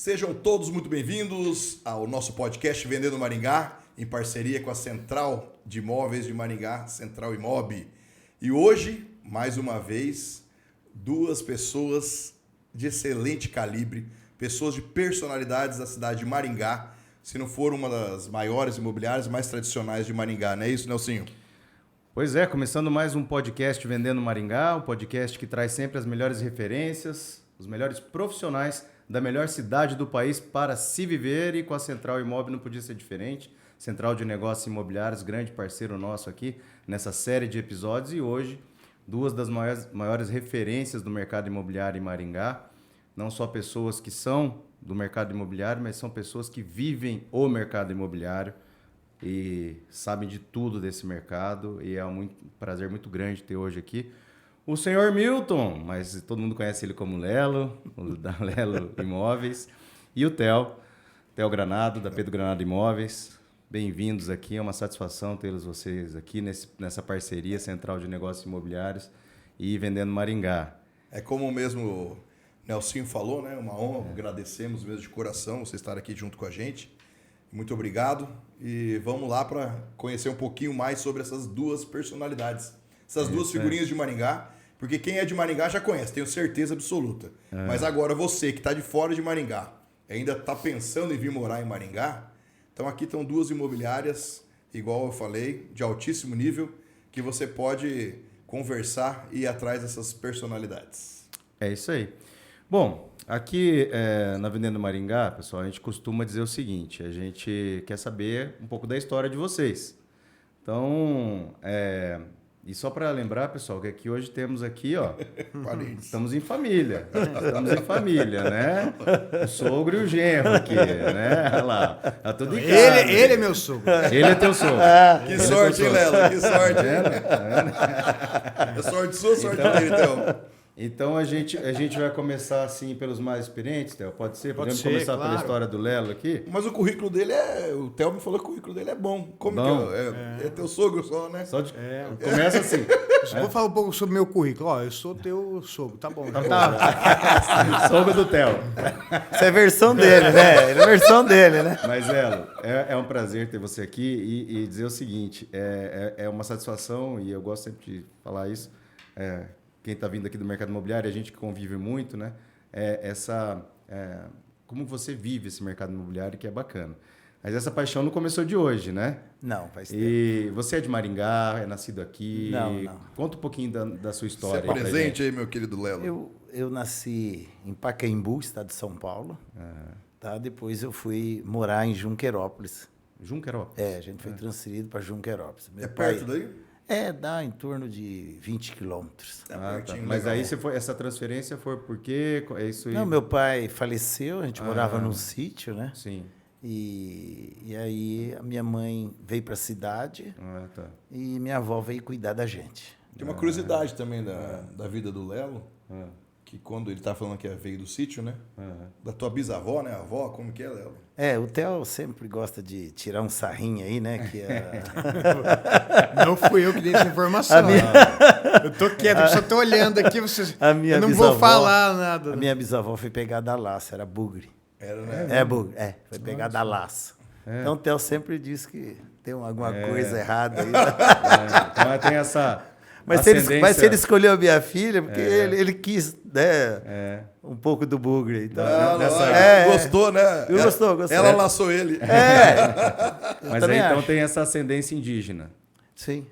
Sejam todos muito bem-vindos ao nosso podcast Vendendo Maringá, em parceria com a Central de Imóveis de Maringá, Central Imob. E hoje, mais uma vez, duas pessoas de excelente calibre, pessoas de personalidades da cidade de Maringá, se não for uma das maiores imobiliárias mais tradicionais de Maringá, não é isso, Nelsinho? Pois é, começando mais um podcast Vendendo Maringá, um podcast que traz sempre as melhores referências, os melhores profissionais da melhor cidade do país para se viver, e com a Central Imob não podia ser diferente. Central de Negócios Imobiliários, grande parceiro nosso aqui nessa série de episódios, e hoje duas das maiores referências do mercado imobiliário em Maringá, não só pessoas que são do mercado imobiliário, mas são pessoas que vivem o mercado imobiliário e sabem de tudo desse mercado, e é um prazer muito grande ter hoje aqui o senhor Milton, mas todo mundo conhece ele como Lelo, o da Lelo Imóveis, e o Theo Granado, da Pedro Granado Imóveis. Bem-vindos aqui, é uma satisfação tê-los vocês aqui nessa parceria Central de Negócios Imobiliários e Vendendo Maringá. É como mesmo o Nelsinho falou, né? Uma honra, agradecemos mesmo de coração você estar aqui junto com a gente. Muito obrigado e vamos lá para conhecer um pouquinho mais sobre essas duas personalidades, essas duas figurinhas de Maringá. Porque quem é de Maringá já conhece, tenho certeza absoluta. Mas agora você que está de fora de Maringá, ainda está pensando em vir morar em Maringá, então aqui estão duas imobiliárias, igual eu falei, de altíssimo nível, que você pode conversar e ir atrás dessas personalidades. É isso aí. Bom, aqui na Vendendo Maringá, pessoal, a gente costuma dizer o seguinte: a gente quer saber um pouco da história de vocês. Então, e só para lembrar, pessoal, que aqui hoje temos aqui, ó, estamos em família, né? O sogro e o genro aqui, né? Olha lá, tá tudo em casa. Ele é meu sogro. Ele é teu sogro. Que sorte, hein, Lelo? Que sorte, hein? É sorte sua, sorte dele, então. Então a gente vai começar assim pelos mais experientes, Theo? Pode ser? Podemos ser, começar claro. pela história do Lelo aqui? Mas o currículo dele o Theo me falou que o currículo dele é bom. Como Bom. que é teu sogro só, né? Só começa assim. Eu vou falar um pouco sobre o meu currículo. Ó, eu sou teu sogro, tá bom. Sogro do Theo. Essa é a versão dele, né? É a versão dele, né? Mas, Lelo, é um prazer ter você aqui e dizer o seguinte: é uma satisfação, e eu gosto sempre de falar isso. Quem está vindo aqui do mercado imobiliário, a gente que convive muito, né? Como você vive esse mercado imobiliário, que é bacana. Mas essa paixão não começou de hoje, né? Não, faz tempo. E você é de Maringá, é nascido aqui? Não. Conta um pouquinho da sua história. Você é presente aí, meu querido Lelo. Eu nasci em Pacaembu, estado de São Paulo. Tá? Depois eu fui morar em Junqueirópolis. Junqueirópolis? A gente foi transferido para Junqueirópolis. Meu Perto pai, daí? dá em torno de 20 quilômetros. Tá. Pertinho, Mas legal. aí essa transferência foi por quê? É isso aí? Não, meu pai faleceu, a gente morava num sítio, né? Sim. E aí a minha mãe veio para a cidade Tá. e minha avó veio cuidar da gente. Tem uma curiosidade também da vida do Lelo, que quando ele tá falando que veio do sítio, né? Da tua bisavó, né? A avó, como que é, Lelo? O Theo sempre gosta de tirar um sarrinho aí, né? Não fui eu que dei essa informação. Eu tô quieto, eu só tô olhando aqui. Eu não vou falar nada. A minha bisavó foi pegada a laço, era bugre. Era, né? Bugre. Foi pegada a laço. Então o Theo sempre diz que tem alguma coisa errada aí. Então tem essa... Mas se ele escolheu a minha filha, porque ele quis, né? Um pouco do bugre. Então, Gostou, né? Gostou. Ela laçou ele. Mas aí então tem essa ascendência indígena. Sim.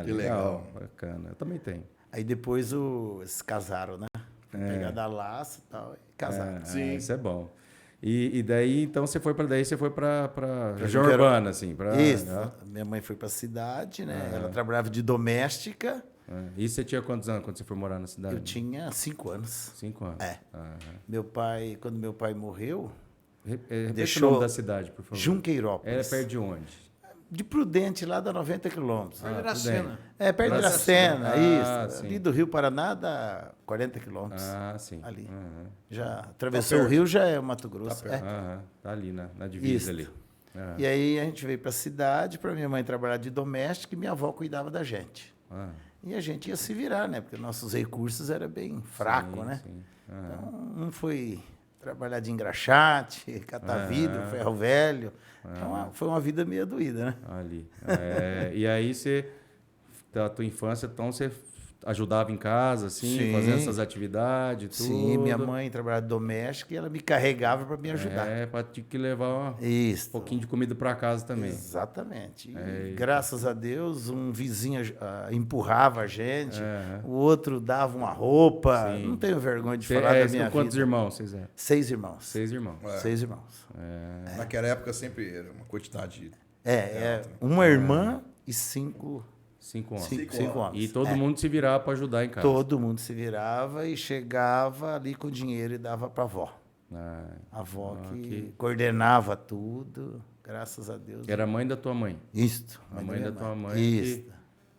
Que legal. Bacana. Eu também tenho. Aí depois eles casaram, né? Pegada a laço e tal, e casaram. Sim. Isso é bom. E daí, então, você foi para região urbana, assim? Isso. Minha mãe foi para a cidade, né? Ela trabalhava de doméstica. E você tinha quantos anos quando você foi morar na cidade? Eu tinha 5 anos. 5 anos. Quando meu pai morreu, Deixa o nome da cidade, por favor. Junqueirópolis. É perto de onde? De Prudente, lá dá 90 quilômetros. Perto de Iracema. Perto de Iracema, isso. Sim. Ali do Rio Paraná dá 40 quilômetros. Sim. Ali. Já atravessou o rio, já é o Mato Grosso. Tá ali na divisa ali. E aí a gente veio para a cidade, para minha mãe trabalhar de doméstica, e minha avó cuidava da gente. E a gente ia se virar, né? Porque nossos recursos eram bem fracos, né? Sim. Então, não foi trabalhar de engraxate, catar vidro, ferro velho. Então, foi uma vida meio doída, né? Ali. E aí da tua infância, então você ajudava em casa, assim, Sim. fazendo essas atividades, tudo? Sim, minha mãe trabalhava doméstica e ela me carregava para me ajudar. Para ter que levar um pouquinho de comida para casa também. Exatamente. E, graças a Deus, um vizinho empurrava a gente, o outro dava uma roupa. Sim. Não tenho vergonha de falar da minha vida. Quantos irmãos vocês eram? 6 irmãos. 6 irmãos. 6 irmãos. Naquela época sempre era uma quantidade... Uma irmã e 5 homens. 5 homens. E todo mundo se virava para ajudar em casa. Todo mundo se virava e chegava ali com dinheiro e dava para a avó. A avó que coordenava tudo, graças a Deus. Era a mãe da tua mãe? Isso. A mãe da tua mãe. Isso.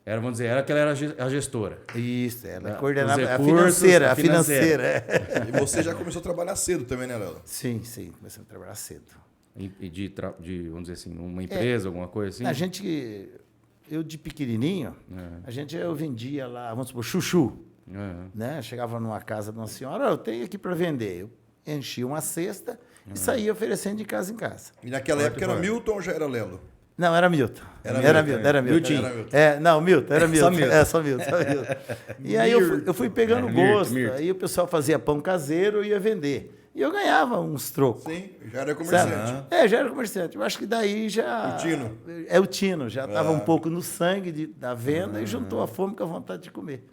Era, vamos dizer, que ela era a gestora. Isso, ela coordenava recursos, a financeira. E você já começou a trabalhar cedo também, né, Léo? Sim, comecei a trabalhar cedo. E de, vamos dizer assim, uma empresa, alguma coisa assim? Eu de pequenininho, eu vendia lá, vamos supor, chuchu. Né? Chegava numa casa de uma senhora, eu tenho aqui para vender. Eu enchia uma cesta e saía oferecendo de casa em casa. E naquela época era Milton ou já era Lelo? Não, era Milton. Era Milton. Milton. Não, Milton, era Milton. Só Milton. Só Milton. E aí eu fui pegando gosto. Aí o pessoal fazia pão caseiro e ia vender. E eu ganhava uns trocos. Sim, já era comerciante. Já era comerciante. Eu acho que daí já... O tino. O tino. Já estava um pouco no sangue da venda e juntou a fome com a vontade de comer.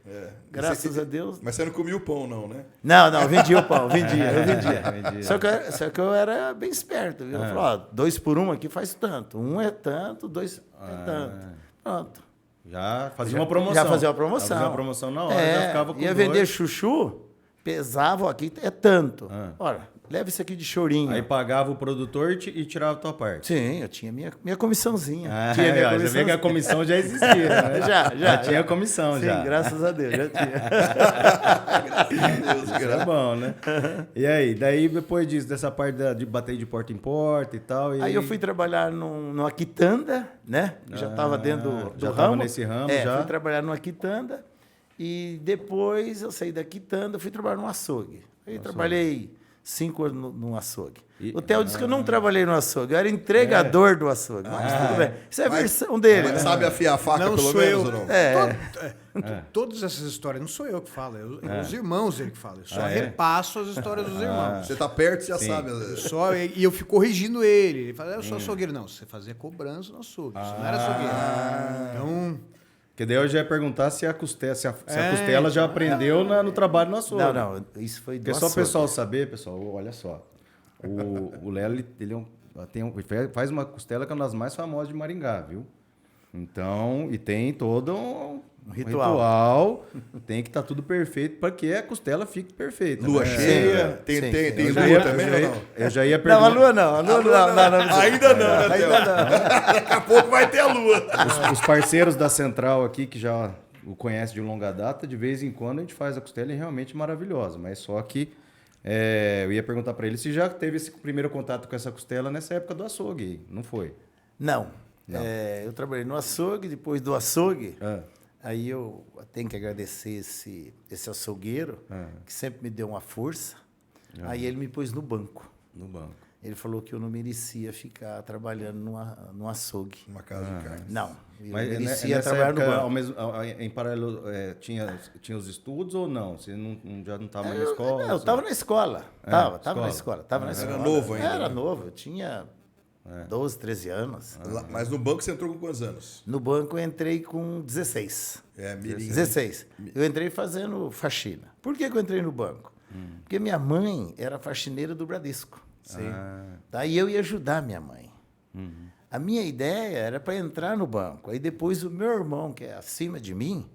Graças a Deus. Mas você não comia o pão, não, né? Não, eu vendia o pão. Eu vendia. Só que eu era bem esperto. Viu? Eu falava, 2 por 1 aqui faz tanto. 1 é tanto, 2 é tanto. Pronto. Já fazia uma promoção. Já fazia uma promoção. Fazia uma promoção na hora, já ficava com ia vender chuchu... Pesava, aqui é tanto. Ora, leva isso aqui de chorinho. Aí pagava o produtor e tirava a tua parte. Sim, eu tinha minha comissãoncia. Tinha minha comissão. Já vê que a comissão já existia, né? Já tinha a comissão, sim, já. Graças a Deus, já tinha. Graças a Deus. Isso é bom, né? E aí, daí depois disso, dessa parte de bater de porta em porta e tal... Aí eu fui trabalhar numa quitanda, né? Já estava dentro do já ramo. Estava nesse ramo, já. Fui trabalhar numa quitanda. E depois eu saí da quitanda, fui trabalhar no açougue. Aí trabalhei 5 anos no açougue. O Theo disse que eu não trabalhei no açougue, eu era entregador do açougue. Mas tudo bem. Isso é a versão dele. Né? Sabe afiar a faca, não pelo sou menos, eu. ou não? Todas essas histórias, não sou eu que falo, os irmãos ele que fala. Eu só repasso as histórias dos irmãos. Você tá perto, você já sabe. E eu fico corrigindo ele. Ele fala, eu sou açougueiro. Não, você fazia cobrança no açougue, você não era açougueiro. Então... Porque daí eu já ia perguntar se a costela já aprendeu no trabalho no açougue. Não, isso foi do Porque açougue. só o pessoal saber, pessoal, olha só. O Lelo, ele faz uma costela que é uma das mais famosas de Maringá, viu? Então, e tem todo um ritual. Tem que estar tudo perfeito para que a costela fique perfeita. Lua cheia. Tem lua também ou não? Eu já ia perguntar. Não, a lua não. Ainda não, né? Ainda não. Daqui a pouco vai ter a lua. Os parceiros da Central aqui, que já o conhecem de longa data, de vez em quando a gente faz a costela e é realmente maravilhosa. Mas só que eu ia perguntar para ele se já teve esse primeiro contato com essa costela nessa época do açougue. Não foi? Não. Eu trabalhei no açougue, depois do açougue... Aí eu tenho que agradecer esse açougueiro, que sempre me deu uma força. Aí ele me pôs no banco. Ele falou que eu não merecia ficar trabalhando num açougue. Uma casa de carne. Não, eu Mas merecia trabalhar no banco. Em paralelo, tinha os estudos ou não? Você já não estava na escola? Eu estava na escola. Estava na escola. Era novo ainda? Era novo, eu tinha 12, 13 anos. Mas no banco você entrou com quantos anos? No banco eu entrei com 16. Mirim. 16. Eu entrei fazendo faxina. Por que eu entrei no banco? Porque minha mãe era faxineira do Bradesco. Sim. Daí eu ia ajudar minha mãe. A minha ideia era para entrar no banco. Aí depois o meu irmão, que é acima de mim,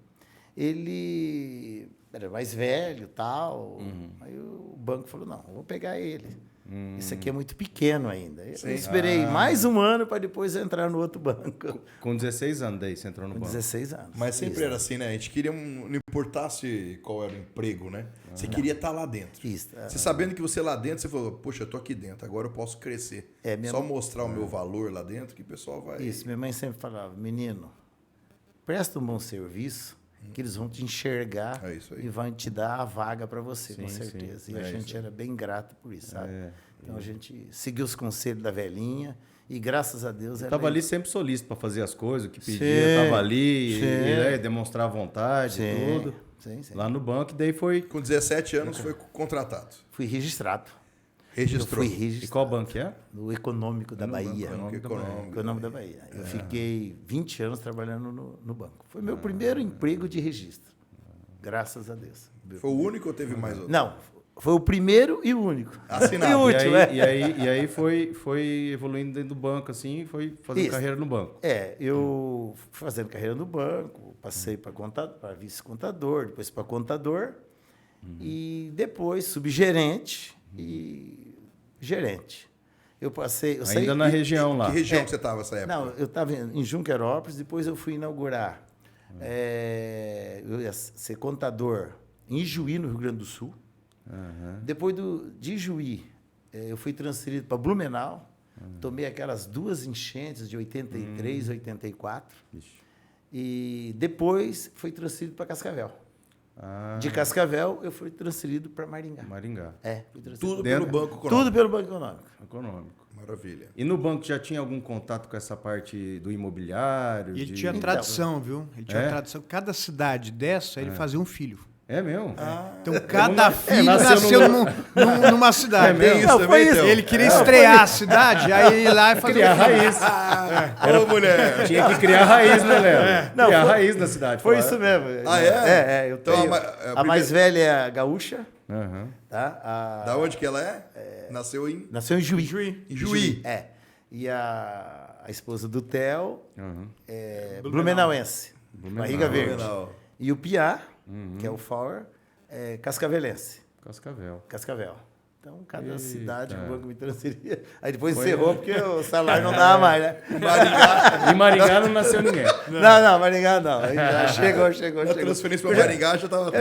ele era mais velho e tal. Aí o banco falou, não, eu vou pegar ele. Esse aqui é muito pequeno ainda. Eu esperei mais um ano para depois entrar no outro banco. Com 16 anos daí você entrou no banco? 16 anos. Mas sempre era assim, né? A gente queria, não importasse qual era o emprego, né? Você queria estar lá dentro. Você sabendo que você lá dentro, você falou, poxa, eu tô aqui dentro, agora eu posso crescer. Só mostrar o meu valor lá dentro que o pessoal vai... Isso, minha mãe sempre falava, menino, presta um bom serviço que eles vão te enxergar isso aí. e vão te dar a vaga para você, com certeza. Sim. E a gente era bem grato por isso, sabe? Então a gente seguiu os conselhos da velhinha e graças a Deus... Estava ali sempre solícito para fazer as coisas, o que pedia, estava ali, e demonstrar vontade e tudo. Sim. Lá no banco, e daí foi... Com 17 anos foi contratado. Fui registrado. Registrou. Eu fui registrado. E qual banco é? No Econômico da Bahia. Econômico da Bahia. Eu fiquei 20 anos trabalhando no banco. Foi meu primeiro emprego de registro. Graças a Deus. Foi o único ou teve mais outro? Não, foi o primeiro e o único. Assinado. E o último, E aí foi evoluindo dentro do banco, assim, foi fazendo carreira no banco. Eu fui fazendo carreira no banco, passei para vice-contador, depois para contador, e depois subgerente e gerente. Eu saí Ainda na região lá. Que região que você estava nessa época? Não, eu estava em Junquerópolis, depois eu fui inaugurar. Eu ia ser contador em Ijuí, no Rio Grande do Sul. Depois de Ijuí, eu fui transferido para Blumenau. Tomei aquelas 2 enchentes de 83 e 84. E depois fui transferido para Cascavel. De Cascavel, eu fui transferido para Maringá. Fui transferido. Tudo pelo Banco Econômico. Tudo pelo Banco Econômico. Maravilha. E no banco já tinha algum contato com essa parte do imobiliário? E ele tinha tradição, viu? Ele tinha tradição. Cada cidade dessa, ele fazia um filho. É mesmo? Então, cada filho nasceu numa cidade. Ele queria estrear a cidade, aí ir lá e fazer criar raiz. Ô, mulher! Tinha que criar raiz, né, Léo? Criar raiz na cidade. Foi isso mesmo. Eu Então, tenho, a mais velha é a gaúcha. Tá? Da onde que ela é? Nasceu em Juí. Em Juí. E a esposa do Theo é blumenauense. Barriga Verde. Blumenau. E o Piá, que é o Fauer, é cascavelense. Cascavel. Então, cada cidade o banco me transferia. Aí depois encerrou, porque o salário não dava mais, né? Em Maringá não nasceu ninguém. Não, Maringá não. Aí já chegou. A transferência para Maringá já estava...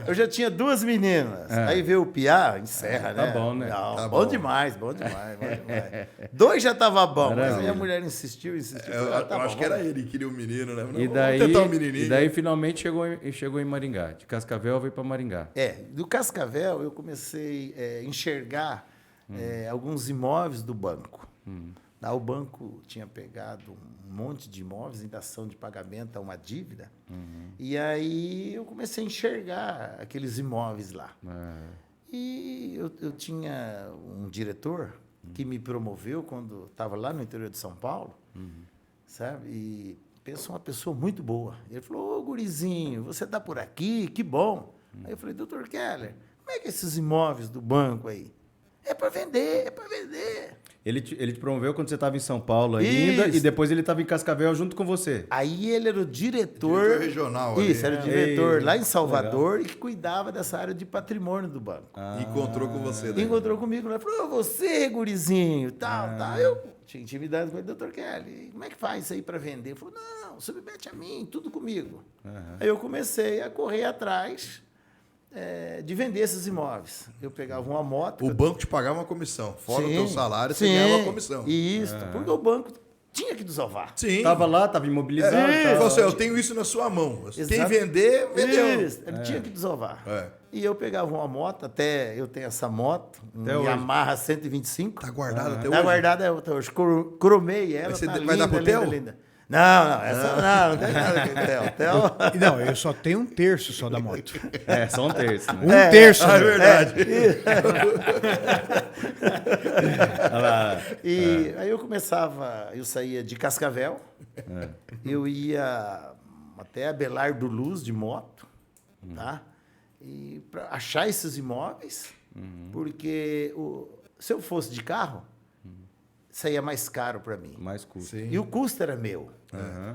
Eu já tinha 2 meninas. Aí veio o Piá, encerra, né? Tá bom, né? Não, Tá bom demais. 2 já tava bom. Mas aí a mulher insistiu. Eu acho que era ele que queria o menino, né? E daí, vamos tentar um menininho. e daí finalmente chegou em Maringá. De Cascavel veio para Maringá. Do Cascavel eu comecei a enxergar alguns imóveis do banco. Lá o banco tinha pegado um monte de imóveis em dação de pagamento a uma dívida. E aí eu comecei a enxergar aqueles imóveis lá. E eu tinha um diretor que me promoveu quando estava lá no interior de São Paulo, sabe? E pensou uma pessoa muito boa. Ele falou: ô, gurizinho, você está por aqui? Que bom. Aí eu falei: doutor Keller, como é que é esses imóveis do banco aí? É para vender. Ele te promoveu quando você estava em São Paulo ainda, e depois ele estava em Cascavel junto com você. Aí ele era o diretor regional. Isso, era o diretor lá em Salvador e que cuidava dessa área de patrimônio do banco. Encontrou com você. Daí. Encontrou comigo, né? Falou: você, gurizinho, tal. Eu tinha intimidade com ele: doutor Kelly, como é que faz isso aí para vender? Ele falou: não, submete a mim, tudo comigo. Aí eu comecei a correr atrás de vender esses imóveis. Eu pegava uma moto... O banco te pagava uma comissão. Fora o teu salário, você ganhava uma comissão. Isso, porque o banco tinha que desovar. Sim. Tava lá, tava imobilizado. Eu tenho isso na sua mão. Quem vender, vendeu. Isso, ele tinha que desovar. E eu pegava uma moto, até eu tenho essa moto, Yamaha 125. Tá guardada até hoje? Tá guardada até hoje. Cromei ela, Mas você tá vai linda, dar pro Theo? linda. Não, essa não tem nada com o Theo. Não, eu só tenho 1/3 só da moto. Só um terço. Né? 1/3. É verdade. E aí eu saía de Cascavel, eu ia até Abelardo Luz de moto, tá? E para achar esses imóveis, porque se eu fosse de carro, saía mais caro para mim. Mais custo. E o custo era meu.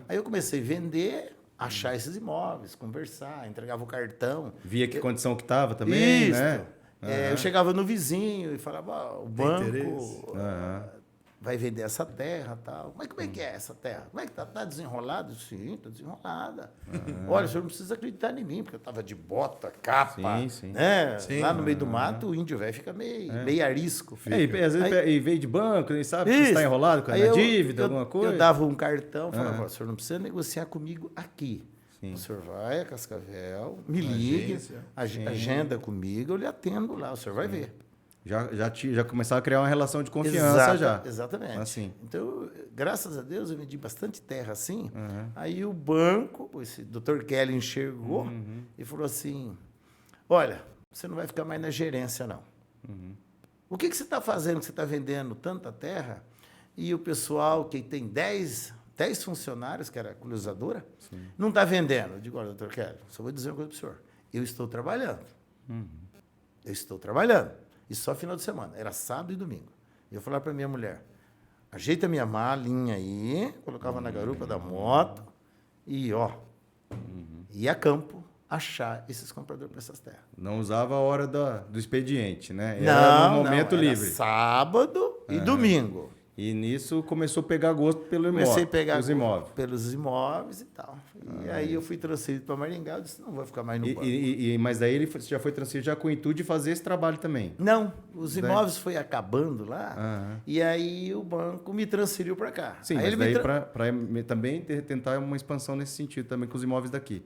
Aí eu comecei a vender, achar esses imóveis, conversar, entregava o cartão. Via que condição que tava também, Isso. né? Eu chegava no vizinho e falava: o banco vai vender essa terra e tal. Mas como é que é essa terra? Como é que tá? Tá desenrolado? Sim, tá desenrolada. Olha, o senhor não precisa acreditar em mim, porque eu tava de bota, capa. Sim. Né? Lá no meio do mato, o índio velho fica meio arisco. E às vezes veio de banco, nem sabe se está enrolado com a dívida, alguma coisa. Eu dava um cartão, falava: o senhor não precisa negociar comigo aqui. O senhor vai a Cascavel, me ligue, agenda comigo, eu lhe atendo lá, o senhor vai ver. Já começava a criar uma relação de confiança já. Exatamente. Assim. Então, graças a Deus, eu vendi bastante terra assim. Aí o banco, esse Dr. Kelly enxergou e falou assim, olha, você não vai ficar mais na gerência, não. O que você está fazendo, que você está vendendo tanta terra, e o pessoal que tem 10 funcionários, que era a cruzadora, não está vendendo? Eu digo, olha, doutor Kelly, só vou dizer uma coisa para o senhor. Eu estou trabalhando. Eu estou trabalhando. E só final de semana. Era sábado e domingo. E eu falava para minha mulher, ajeita minha malinha aí, colocava na garupa da moto e, ia a campo achar esses compradores para essas terras. Não usava a hora do expediente, né? Era no momento livre. Era sábado e domingo. E nisso começou a pegar gosto pelo imóvel. Comecei a pegar pelos imóveis. Pelos imóveis e tal. E aí eu fui transferido para Maringá, eu disse, não vou ficar mais no banco. Mas daí você já foi transferido já com o intuito de fazer esse trabalho também? Não, os imóveis foi acabando lá, e aí o banco me transferiu para cá. Sim, aí mas daí para também tentar uma expansão nesse sentido também com os imóveis daqui.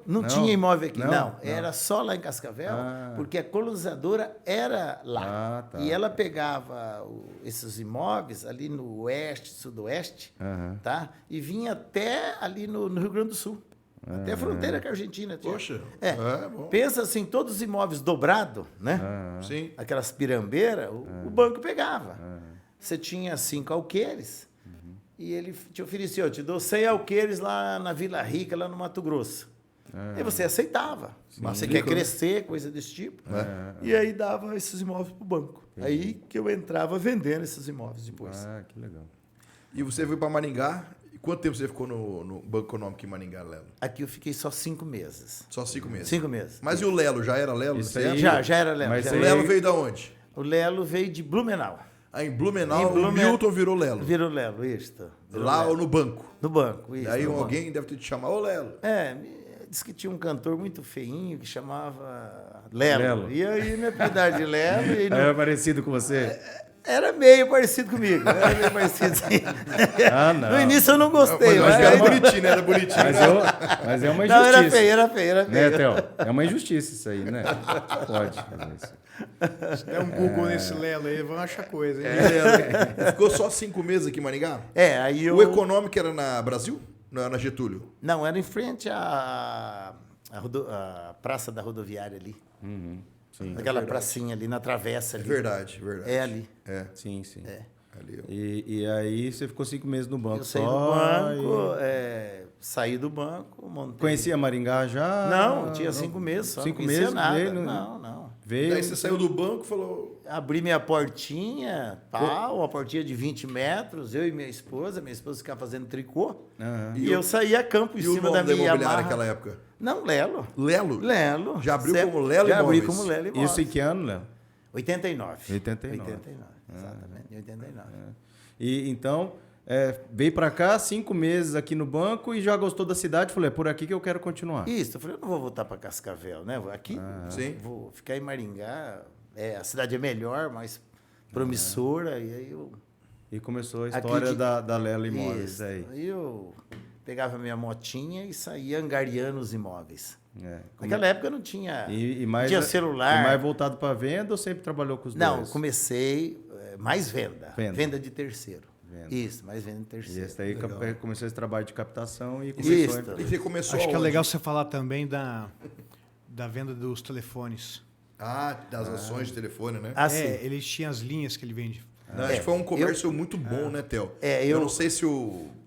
Não tinha imóvel aqui, não. Era só lá em Cascavel, porque a colonizadora era lá. Tá. E ela pegava esses imóveis ali no oeste, sudoeste, tá? E vinha até ali no Rio Grande do Sul. Até a fronteira com a Argentina. Poxa. Bom. Pensa assim, todos os imóveis dobrados, né? Sim. Aquelas pirambeiras, o banco pegava. Você tinha 5 alqueires. E ele te ofereceu, eu te dou 100 alqueires lá na Vila Rica, lá no Mato Grosso. E você aceitava. Mas você quer crescer, coisa desse tipo. E aí dava esses imóveis para o banco. Aí que eu entrava vendendo esses imóveis depois. Que legal. E você foi para Maringá. E quanto tempo você ficou no Banco Econômico em Maringá, Lelo? Aqui eu fiquei só 5 meses. Só 5 meses? 5 meses. Mas e o Lelo? Já era Lelo? Isso aí- Já era Lelo. Mas já O era. Lelo veio da onde? O Lelo veio de Blumenau. Em Blumenau, Em o Blumenau. Milton virou Lelo. Virou Lelo, isso. Virou Lá Lelo. ou no banco? No banco, isso. E aí no banco. alguém deve ter te chamado, ô Lelo. Disse que tinha um cantor muito feinho que chamava Lelo. Lelo. E aí me apelidaram de Lelo. E não- Era parecido com você? Era meio parecido comigo. Era meio parecido assim. Não. No início eu não gostei. Mas mas era aí- bonitinho, né? Era bonitinho. Mas é uma Não, injustiça. era feio. Né, Theo? É uma injustiça isso aí, né? Pode fazer isso. Se der um Google nesse Lelo aí, vão achar coisa, hein? Ficou só 5 meses aqui em Maringá? Aí eu... O Econômico era na Brasil? Não, era na Getúlio? Não, era em frente à Praça da Rodoviária ali. Sim. Aquela pracinha ali, na travessa ali. Verdade. É ali. É, Sim. ali. E aí você ficou 5 meses no banco Eu saí só. do banco, saí do banco, montei... Conhecia Maringá já? Não, tinha 5 meses só. 5 não conhecia meses nada. veio, Não. Veio. Daí você saiu do banco e falou... Abri minha portinha, uma portinha de 20 metros, eu e minha esposa ficava fazendo tricô. E eu saía a campo em E o cima nome da da minha imobiliária Yamaha. naquela época? Não, Lelo. Lelo? Lelo. Já abriu Sempre- como Lelo Já abri Imóveis? como Lelo Imóveis. Isso em que ano, Léo? 89. 89. Exatamente, em 89. E então, veio pra cá, 5 meses aqui no banco e já gostou da cidade. Falei, é por aqui que eu quero continuar. Isso, eu falei, eu não vou voltar para Cascavel, né? Aqui, Sim. vou ficar em Maringá. A cidade é melhor, mais promissora. E aí eu... E começou a Aqui história de- da Lelo Imóveis Isso. aí. Aí eu pegava minha motinha e saía angariando os imóveis. É. Naquela época não tinha, E não mais, tinha celular. E mais voltado para venda ou sempre trabalhou com os Não, dois? comecei mais venda. Venda. Venda de terceiro. Venda. Isso, mais venda de E terceiro. esse daí começou esse trabalho de captação e Isso. começou... E você começou Acho que é aonde? legal você falar também da venda dos telefones. Das ações de telefone, né? Sim. Eles tinham as linhas que ele vende. Não, acho que foi um comércio muito bom, né, Theo? Eu não sei se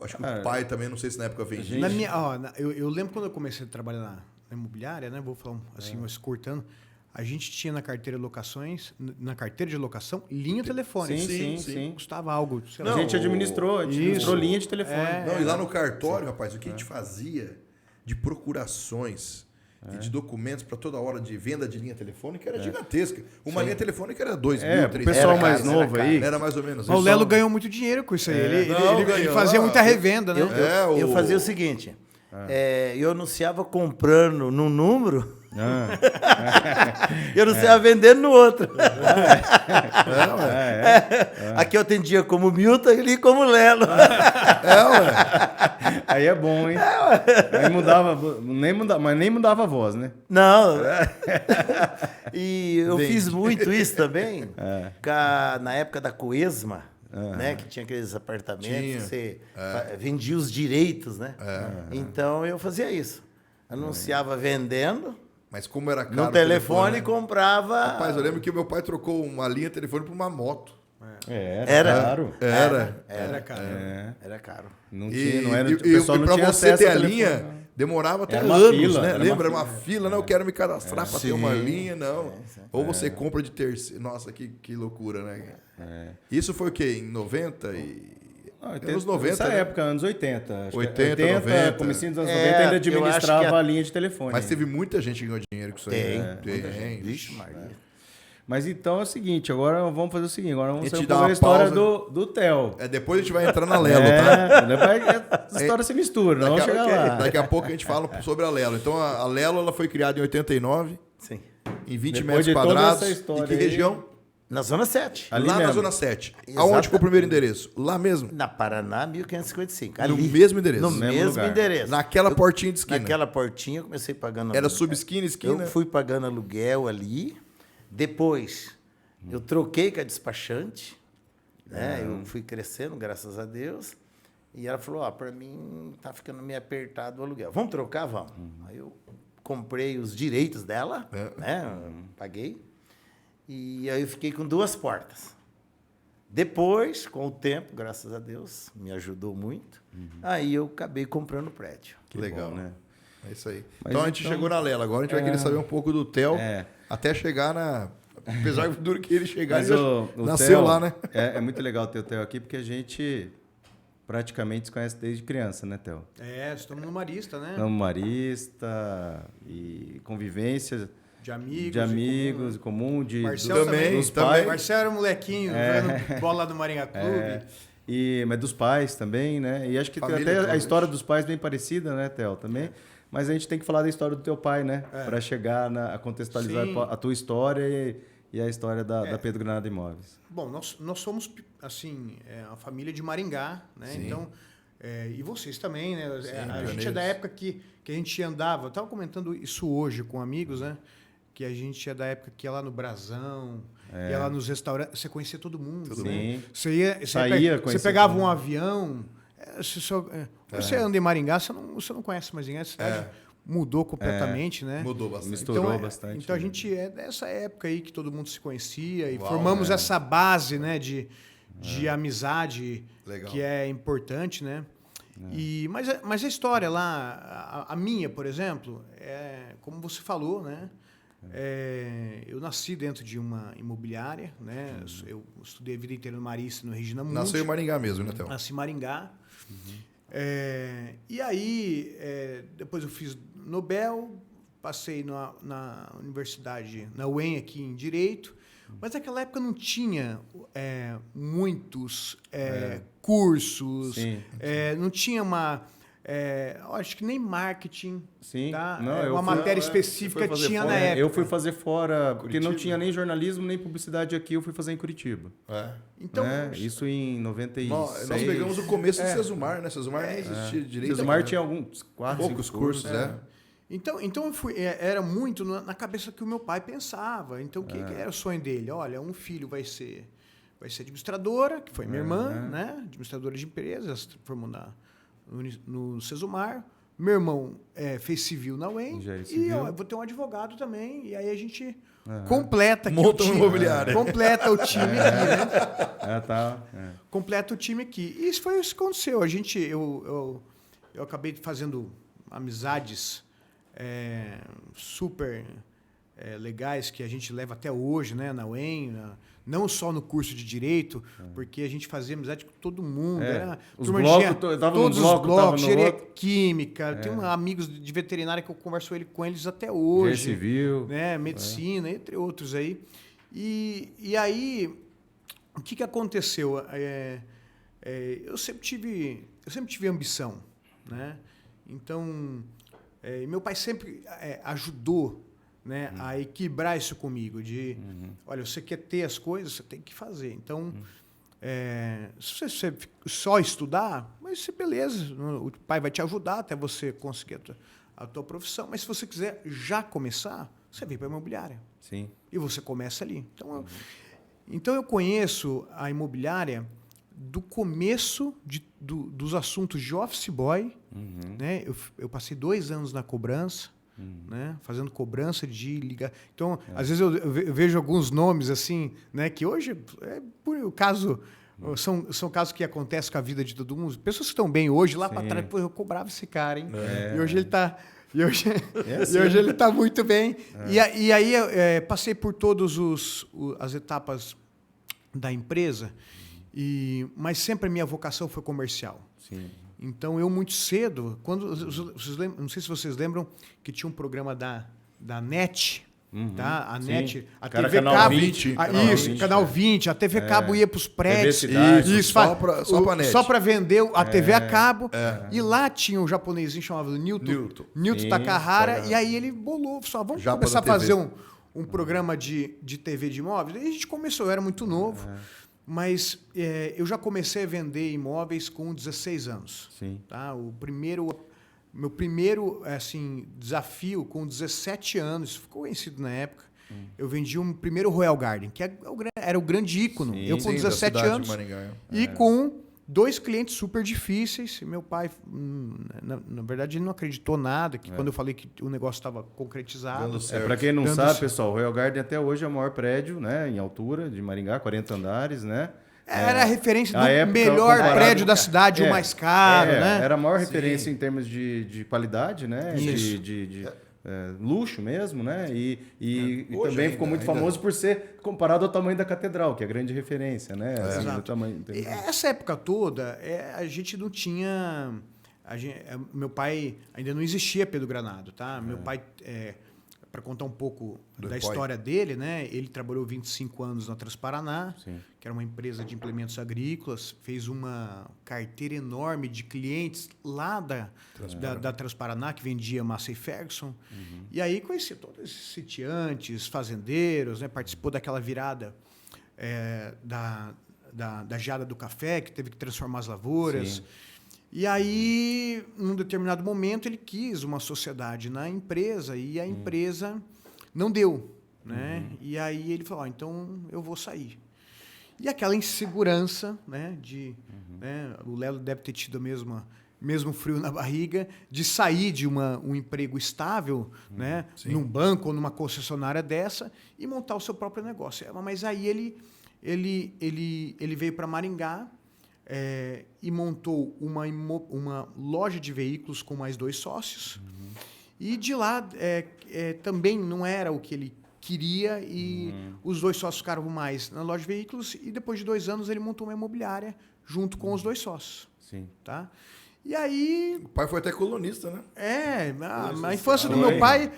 acho que o pai também, não sei se na época vendia. Na minha, eu lembro quando eu comecei a trabalhar na imobiliária, né? Vou falar assim, mas cortando. A gente tinha na carteira de locações, na carteira de locação, linha telefone. Sim. Custava algo, sei lá. A gente administrou linha de telefone. Não, e lá no cartório, rapaz, o que a gente fazia de procurações e de documentos para toda hora de venda de linha telefônica era gigantesca. Uma linha telefônica era 2 mil, 3 o pessoal mil. mais Era novo caro, aí... Era mais ou menos Mas o isso. Lelo ganhou muito dinheiro com isso aí. Ele ganhou. fazia muita revenda, né? Eu fazia o seguinte, eu anunciava comprando num número, eu anunciava vendendo no outro. Aqui eu atendia como Milton, ali como Lelo. Aí é bom, hein? Aí mas nem mudava a voz, né? Não. E eu Vende. fiz muito isso também, na época da Coesma, né? Que tinha aqueles apartamentos, Tinha. você vendia os direitos, né? Então eu fazia isso. Anunciava vendendo, Mas como era caro no o telefone né? comprava. Rapaz, eu lembro que o meu pai trocou uma linha de telefone por uma moto. Era caro. Era, cara. Era caro. Não E, tinha, não era, e, o pessoal e não pra tinha você acesso ter ao a telefone, linha, não. demorava até Era uma anos, fila, né? era uma Lembra? Era fila. uma fila, não, eu quero me cadastrar para ter uma Sim. linha, não. Ou você compra de terceiro. Nossa, que loucura, né? Isso foi o quê? Em 90 e... anos 90, Nessa né? época, anos 80. Acho que 80, 90. comecinho dos anos É, 90 ainda eu acho administrava que a linha de telefone. Mas teve muita gente que ganhou dinheiro com isso aí. né? Tem. Vixe, Maria. Mas então é o seguinte, agora vamos fazer o seguinte, agora vamos A gente saber dá um pouco uma a história pausa. do Theo. Depois a gente vai entrar na Lelo, tá? Depois a história se mistura, não vamos chegar lá. Daqui a pouco a gente fala sobre a Lelo. Então a Lelo ela foi criada em 89, Sim. em 20 Depois metros de toda quadrados. essa história E que aí- região? Na Zona 7. Ali Lá na mesmo. Zona 7. Exatamente. Aonde ficou o primeiro endereço? Lá mesmo? Na Paraná, 1555. No Ali. mesmo endereço. No No mesmo mesmo lugar. endereço. Naquela portinha de esquina. Naquela portinha, eu comecei pagando... Era sub-esquina, esquina? Eu fui pagando aluguel ali. Depois, eu troquei com a despachante. Né? Eu fui crescendo, graças a Deus. E ela falou, para mim tá ficando meio apertado o aluguel. Vamos trocar? Vamos. Aí eu comprei os direitos dela, né? Paguei. E aí eu fiquei com 2 portas. Depois, com o tempo, graças a Deus, me ajudou muito. Aí eu acabei comprando o prédio. Que legal, bom, né? É isso aí. Mas Então a gente então- chegou na Lela. Agora a gente vai querer saber um pouco do Theo. É. Até chegar na... Apesar do que ele chegar, Mas ele já o nasceu Theo, lá, né? É muito legal ter o Theo aqui, porque a gente praticamente se conhece desde criança, né, Theo? Estamos no Marista, né? Então, marista e convivência De amigos. de amigos, em comum, de Marcel também. dos também. pais. Marcel era um molequinho, jogando bola lá do Maringá Clube. Mas dos pais também, né? E acho que tem Família até toda. a história dos pais bem parecida, né, Theo, também. Mas a gente tem que falar da história do teu pai, né? Para chegar a contextualizar Sim. a tua história e a história da Pedro Granada Imóveis. Bom, nós somos, assim, a família de Maringá, né? Sim. Então, e vocês também, né? A gente é pioneiros. da época que a gente andava, eu estava comentando isso hoje com amigos, né? Que a gente é da época que ia lá no Brasão, ia lá nos restaurantes, você conhecia todo mundo, Sim. né? Você Saía, você conhecia pegava todo um mundo. avião, você anda em Maringá, você não conhece mais ninguém, a cidade mudou completamente, né? Mudou bastante. Misturou bastante, Então a né? gente é dessa época aí que todo mundo se conhecia e Uau, formamos essa base, né, de amizade Legal. que é importante, né? Mas a história lá, a minha, por exemplo, como você falou, né? Eu nasci dentro de uma imobiliária, né? Eu estudei a vida inteira no Marista, no Regina Mundi. Nasceu em Maringá mesmo, né, Theo? Nasci em Maringá. E aí, depois eu fiz Nobel, passei na universidade, na UEM aqui em Direito, mas naquela época não tinha muitos cursos, Sim. não tinha acho que nem marketing, Sim. tá? Não, eu uma fui- matéria você foi específica fazer tinha fora? na época. Eu fui fazer fora, porque não Curitiba? tinha nem jornalismo, nem publicidade aqui, eu fui fazer em Curitiba. Então, né? Isso em 96. Nós pegamos o começo do Sesumar, né? Sesumar nem existia direito. Sesumar né? tinha alguns 4, Poucos cursos, né? Então eu fui, era muito na cabeça que o meu pai pensava. Então, o que era o sonho dele? Olha, um filho vai ser administradora, que foi minha irmã, né? Administradora de empresas, formou no Sesumar. Meu irmão fez civil na UEM. Engenharia E civil. eu vou ter um advogado também. E aí a gente completa aqui Monta o uma time. imobiliária. Completa o time aqui, né? Tá. Completa o time aqui. E isso foi isso que aconteceu. Eu acabei fazendo amizades super legais que a gente leva até hoje, né, na UEM, não só no curso de Direito, porque a gente fazia amizade com todo mundo. Era Os turma de blocos, engenharia, eu tava todos num bloco, os blocos, tava no engenharia outro. química. Tem amigos de veterinária que eu converso com eles até Engenharia hoje. civil. Né, medicina, entre outros aí. E aí, o que aconteceu? Eu sempre tive ambição, né? Então, meu pai sempre ajudou, né, a equilibrar isso comigo, olha, você quer ter as coisas, você tem que fazer. Então, Se você só estudar, mas isso é beleza. O pai vai te ajudar até você conseguir a tua profissão. Mas se você quiser já começar, você vem para a imobiliária. Sim. E você começa ali. Então eu conheço a imobiliária do começo dos assuntos de office boy. Né? Eu passei 2 anos na cobrança, né? Fazendo cobrança de ligar. Então, às vezes eu vejo alguns nomes assim, né? Que hoje é por caso. São casos que acontecem com a vida de todo mundo. Pessoas que estão bem hoje, lá para trás, pô, eu cobrava esse cara, hein? E hoje ele está. E hoje ele está muito bem. E aí passei por todas as etapas da empresa, mas sempre a minha vocação foi comercial. Sim. Então, eu muito cedo, não sei se vocês lembram que tinha um programa da NET, tá? A NET, a TV Canal Cabo. 20. Canal 20, a TV Cabo ia para os prédios. Cidade. Só pra NET. Só para vender a TV a cabo. E lá tinha um japonesinho chamado Newton Takahara, e aí ele bolou, vamos Japa começar a da TV. fazer um programa de TV de imóveis. E a gente começou, eu era muito novo, mas eu já comecei a vender imóveis com 16 anos. Sim. Tá? Meu primeiro desafio com 17 anos, isso ficou conhecido na época, eu vendi um primeiro Royal Garden, que era o grande ícone. Eu com 17 anos e com 2 clientes super difíceis. E meu pai, na verdade, ele não acreditou nada, que quando eu falei que o negócio estava concretizado. Para quem não sabe, pessoal, o Royal Garden até hoje é o maior prédio, né, em altura de Maringá, 40 andares, né? Era a referência do época, melhor comparado- prédio da cidade, o mais caro, né? Era a maior referência em termos de qualidade, né? Isso. De luxo mesmo, né? E Hoje também ficou muito ainda. famoso por ser comparado ao tamanho da catedral, que é a grande referência, né? Assim, Exato. do tamanho, E essa época toda, a gente não tinha... meu pai ainda não existia Pedro Granado, tá? Meu pai, para contar um pouco da história dele, né? Ele trabalhou 25 anos na Transparaná, que era uma empresa de implementos agrícolas, fez uma carteira enorme de clientes lá da Transparaná, que vendia Massey Ferguson. E aí conhecia todos esses sitiantes, fazendeiros, né? Participou daquela virada da geada do café, que teve que transformar as lavouras. Sim. E aí, num determinado momento, ele quis uma sociedade na empresa e a empresa não deu, né? E aí ele falou, então eu vou sair. E aquela insegurança, né? Né? O Lelo deve ter tido mesmo frio na barriga, de sair de um emprego estável, né? Num banco ou numa concessionária dessa e montar o seu próprio negócio. Mas aí ele veio para Maringá, e montou uma loja de veículos com mais 2 sócios. E de lá também não era o que ele queria e os 2 sócios ficaram mais na loja de veículos e depois de 2 anos ele montou uma imobiliária junto com os 2 sócios. Sim. Tá? E aí... O pai foi até colunista, né? A infância do meu pai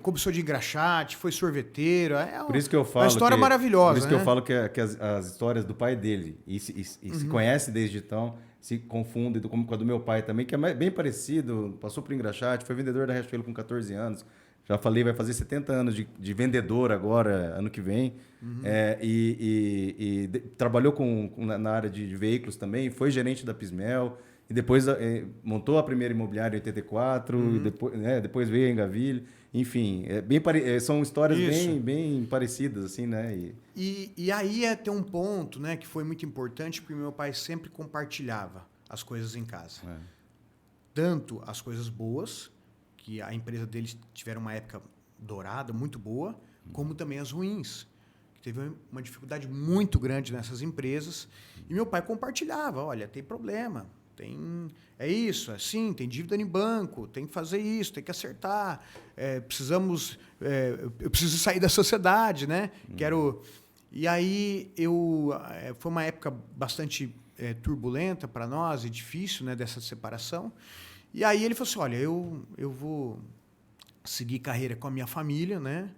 começou de engraxate, foi sorveteiro. Por isso que eu falo uma história maravilhosa. Por isso que né? eu falo que as histórias do pai dele, e se conhece desde então, se confunde com a do meu pai também, que é bem parecido, passou por engraxate, foi vendedor da Riachuelo com 14 anos. Já falei, vai fazer 70 anos de vendedor agora, ano que vem. Trabalhou na área de veículos também, foi gerente da Pismel. E depois montou a primeira imobiliária em 84, e depois veio a Engavilho. Enfim, são histórias bem parecidas, assim, né? E aí tem um ponto, né, que foi muito importante, porque meu pai sempre compartilhava as coisas em casa. Tanto as coisas boas, que a empresa deles tiveram uma época dourada, muito boa, como também as ruins. Teve uma dificuldade muito grande nessas empresas. E meu pai compartilhava, olha, tem problema. É isso, assim, tem dívida em banco, tem que fazer isso, tem que acertar, eu preciso sair da sociedade, né? E aí foi uma época bastante turbulenta para nós e difícil, né, dessa separação. E aí ele falou assim, olha, eu vou seguir carreira com a minha família, né?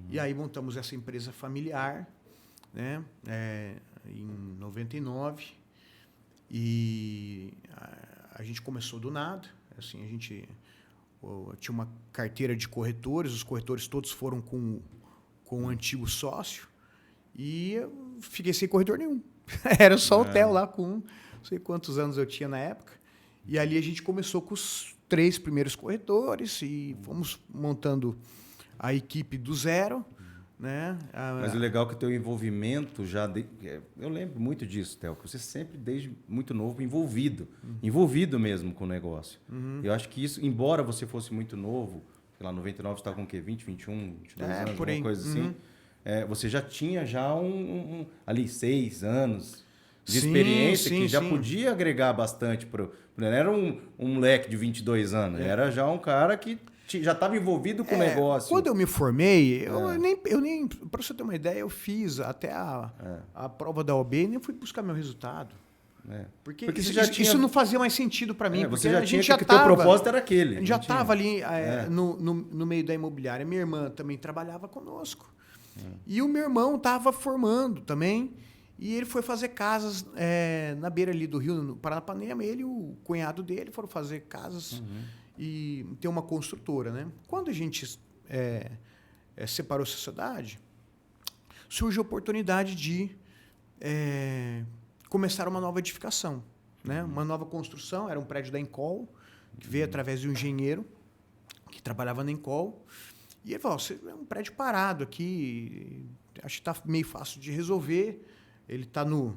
E aí montamos essa empresa familiar, né? Em 99. E a gente começou do nada, assim, a gente tinha uma carteira de corretores, os corretores todos foram com o antigo sócio e eu fiquei sem corretor nenhum. Era só hotel lá com não sei quantos anos eu tinha na época. E ali a gente começou com os 3 primeiros corretores e fomos montando a equipe do zero, né? Mas o legal é que o teu envolvimento já... Eu lembro muito disso, Theo, que você sempre, desde muito novo, envolvido mesmo com o negócio. Eu acho que isso, embora você fosse muito novo, sei lá, 99 você estava com o quê? 20, 21, 22 anos, por aí. alguma coisa assim. Você já tinha ali 6 anos de experiência que já podia agregar bastante. Não era um moleque de 22 anos, era já um cara que já estava envolvido com o negócio. Quando eu me formei, eu nem para você ter uma ideia, eu fiz até a prova da OAB e nem fui buscar meu resultado. Porque isso não fazia mais sentido para mim. Você já tinha que o teu propósito era aquele. A gente já estava ali no meio da imobiliária. Minha irmã também trabalhava conosco. E o meu irmão estava formando também. E ele foi fazer casas na beira ali do rio, no Paranapanema. Ele e o cunhado dele foram fazer casas e ter uma construtora, né? Quando a gente separou a sociedade, surgiu a oportunidade de começar uma nova edificação, né? Uma nova construção. Era um prédio da Encol, que veio através de um engenheiro que trabalhava na Encol. E ele falou, é um prédio parado aqui, acho que está meio fácil de resolver. Ele está no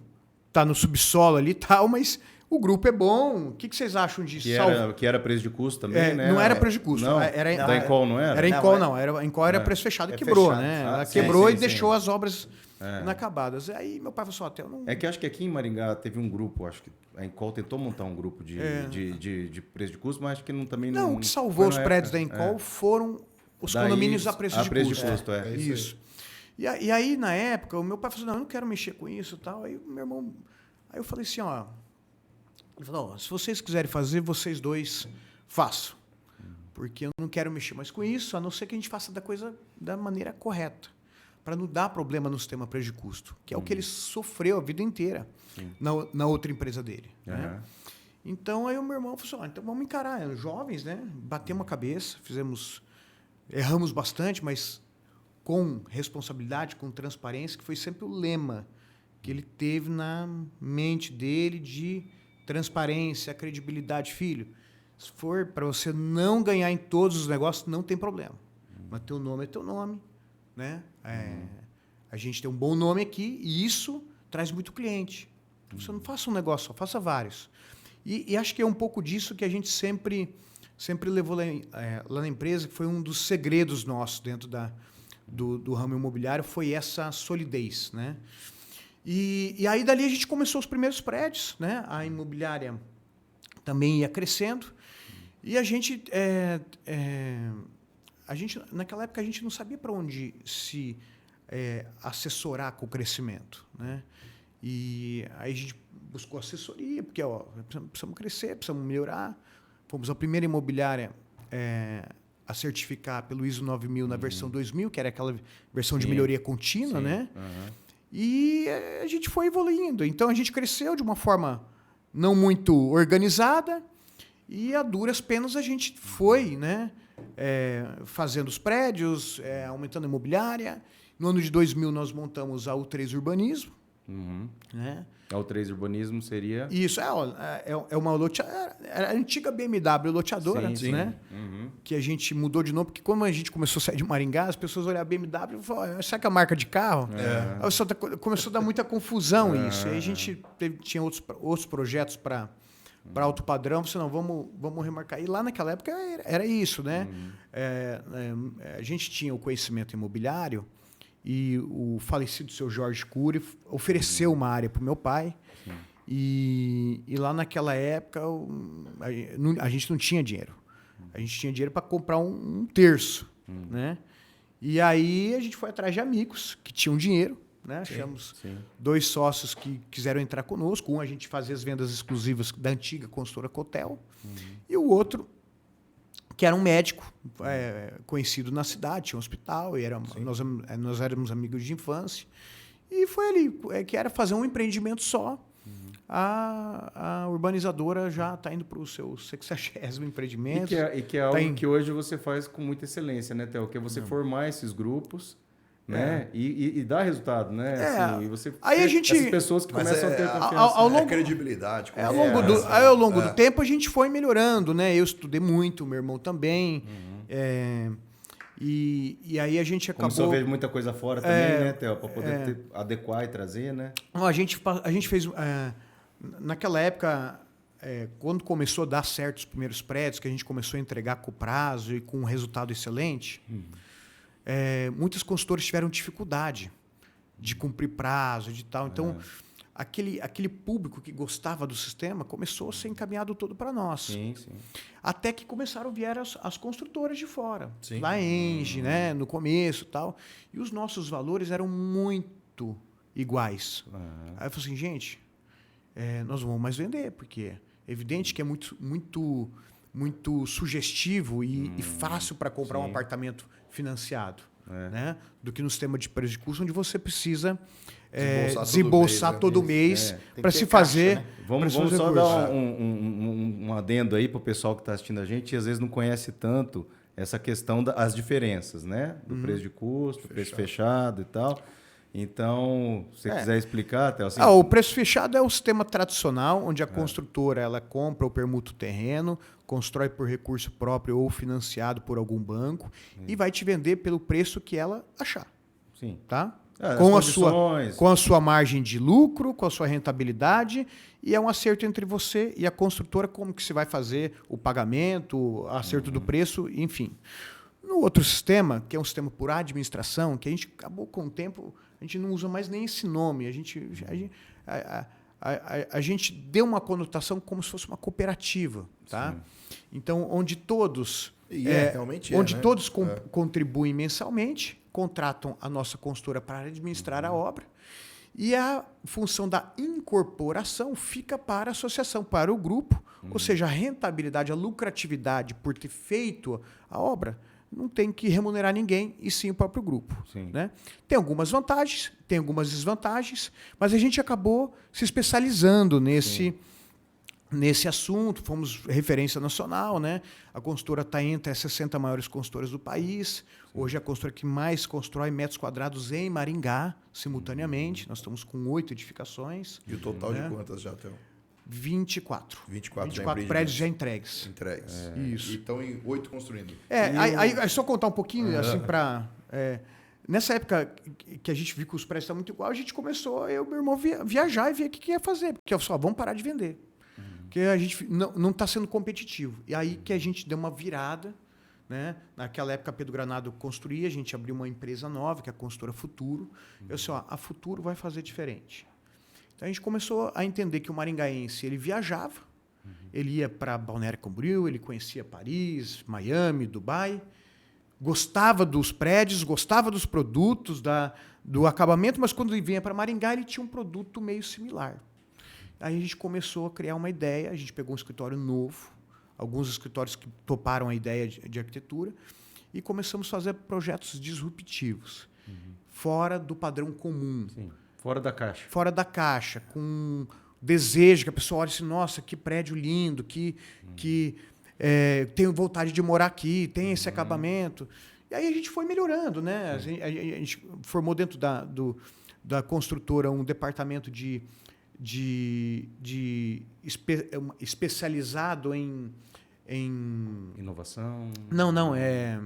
subsolo ali e tal, mas o grupo é bom. O que vocês acham disso? Que era preço de custo também, né? Não era preço de custo. Não, da Encol não era? Era Encol, não. A Encol era preço fechado e quebrou, né? Ela quebrou e deixou as obras inacabadas. Aí meu pai falou assim, não... É que acho que aqui em Maringá teve um grupo, acho que a Encol tentou montar um grupo de preço de custo, mas acho que também não... Não, o que salvou os prédios da Encol foram os condomínios a preço de custo. Isso. E aí, na época, o meu pai falou assim, não, eu não quero mexer com isso e tal. Aí o meu irmão... Aí eu falei assim, ele falou, se vocês quiserem fazer, vocês dois façam. Porque eu não quero mexer mais com isso, a não ser que a gente faça da coisa da maneira correta. Para não dar problema no sistema preço de custo. Que é o que ele sofreu a vida inteira na outra empresa dele. Né? Então, aí o meu irmão falou assim, então vamos encarar. Jovens, né? Batemos a cabeça, erramos bastante, mas com responsabilidade, com transparência, que foi sempre o lema que ele teve na mente dele de transparência, credibilidade. Filho, se for para você não ganhar em todos os negócios, não tem problema. Mas teu nome é teu nome, né? A gente tem um bom nome aqui e isso traz muito cliente. Você não faça um negócio só, faça vários. E acho que é um pouco disso que a gente sempre levou lá na empresa, que foi um dos segredos nossos dentro do ramo imobiliário, foi essa solidez, né? E aí dali a gente começou os primeiros prédios, né? A imobiliária também ia crescendo e a gente naquela época a gente não sabia para onde se assessorar com o crescimento, né? E aí a gente buscou assessoria, porque precisamos crescer, precisamos melhorar. Fomos a primeira imobiliária a certificar pelo ISO 9000 na versão 2000, que era aquela versão de melhoria contínua, né? E a gente foi evoluindo. Então, a gente cresceu de uma forma não muito organizada e, a duras penas, a gente foi, né, fazendo os prédios, aumentando a imobiliária. No ano de 2000, nós montamos a U3 Urbanismo. Né? A U3 Urbanismo seria... Isso, é uma loteadora, era a antiga BMW loteadora, né? Que a gente mudou de nome, porque quando a gente começou a sair de Maringá, as pessoas olhavam a BMW e falavam, será que é a marca de carro? Aí começou a dar muita confusão isso. Aí a gente tinha outros projetos para alto padrão, você não, vamos remarcar. E lá naquela época era isso, né? A gente tinha o conhecimento imobiliário. E o falecido seu Jorge Cury ofereceu uma área para o meu pai. E lá naquela época a gente não tinha dinheiro. A gente tinha dinheiro para comprar um terço. Né? E aí a gente foi atrás de amigos que tinham dinheiro. Né? Achamos 2 sócios que quiseram entrar conosco. Um, a gente fazia as vendas exclusivas da antiga consultora Cotel. E o outro, que era um médico conhecido na cidade, tinha um hospital, e nós éramos amigos de infância. E foi ali, que era fazer um empreendimento só. A urbanizadora já está indo para o seu 60º empreendimento. E que é algo que hoje você faz com muita excelência, né, Theo? Que é você formar esses grupos né? E dá resultado, né? Assim, e você Aí a gente... essas pessoas que Mas começam a ter confiança. ao longo- credibilidade. Ao longo do tempo a gente foi melhorando, né? Eu estudei muito, meu irmão também. E aí a gente acabou... Começou a ver muita coisa fora também, né, Theo? Para poder adequar e trazer, né? A gente fez... naquela época, quando começou a dar certo os primeiros prédios, que a gente começou a entregar com prazo e com um resultado excelente, muitos consultores tiveram dificuldade de cumprir prazo, de tal. Então, aquele público que gostava do sistema começou a ser encaminhado todo para nós. Sim, sim. Até que começaram a vir as construtoras de fora. Sim. Lá em Engie, né, no começo e tal. E os nossos valores eram muito iguais. Aí eu falei assim, gente, nós não vamos mais vender, porque é evidente que é muito sugestivo e fácil para comprar um apartamento financiado. Né? Do que no sistema de preço de custo, onde você precisa desembolsar todo mês para se fazer. Caixa, né? Vamos só dar um adendo aí para o pessoal que está assistindo a gente e às vezes não conhece tanto essa questão das diferenças, né? Do preço de custo, preço fechado e tal. Então, se você quiser explicar, Theo, assim... O preço fechado é o sistema tradicional, onde a construtora ela compra ou permuta o terreno, constrói por recurso próprio ou financiado por algum banco e vai te vender pelo preço que ela achar. Sim. Tá? Condições. Com a sua margem de lucro, com a sua rentabilidade, e é um acerto entre você e a construtora, como que se vai fazer o pagamento, o acerto do preço, enfim. No outro sistema, que é um sistema por administração, que a gente acabou com o tempo, a gente não usa mais nem esse nome, a gente deu uma conotação como se fosse uma cooperativa, tá? Então, onde todos todos contribuem mensalmente, contratam a nossa consultora para administrar a obra, e a função da incorporação fica para a associação, para o grupo, ou seja, a rentabilidade, a lucratividade por ter feito a obra não tem que remunerar ninguém, e sim o próprio grupo. Né? Tem algumas vantagens, tem algumas desvantagens, mas a gente acabou se especializando nesse assunto, fomos referência nacional, né? A consultora está entre as 60 maiores consultoras do país. Hoje é a consultora que mais constrói metros quadrados em Maringá, simultaneamente. Nós estamos com 8 edificações. E o total de quantas já, Theo? 24. 24 prédios já entregues. Isso. E estão em 8 construindo. Aí só contar um pouquinho, assim, para... nessa época que a gente viu que os prédios estavam muito igual, a gente começou, eu e meu irmão, viajar e ver o que ia fazer. Porque só vamos parar de vender. Porque a gente não está sendo competitivo. E aí que a gente deu uma virada. Né? Naquela época, Pedro Granado construía, a gente abriu uma empresa nova, que é a Consultora Futuro. Eu disse, a Futuro vai fazer diferente. Então a gente começou a entender que o maringaense ele viajava, ele ia para Balneário Camboriú, ele conhecia Paris, Miami, Dubai, gostava dos prédios, gostava dos produtos, do acabamento, mas quando ele vinha para Maringá, ele tinha um produto meio similar. Aí a gente começou a criar uma ideia, a gente pegou um escritório novo, alguns escritórios que toparam a ideia de arquitetura, e começamos a fazer projetos disruptivos, fora do padrão comum. Sim. Fora da caixa. Fora da caixa, com desejo que a pessoa olhe assim, nossa, que prédio lindo, tenho vontade de morar aqui, tem esse acabamento. E aí a gente foi melhorando, né? A gente formou dentro da construtora um departamento especializado em inovação. Não, é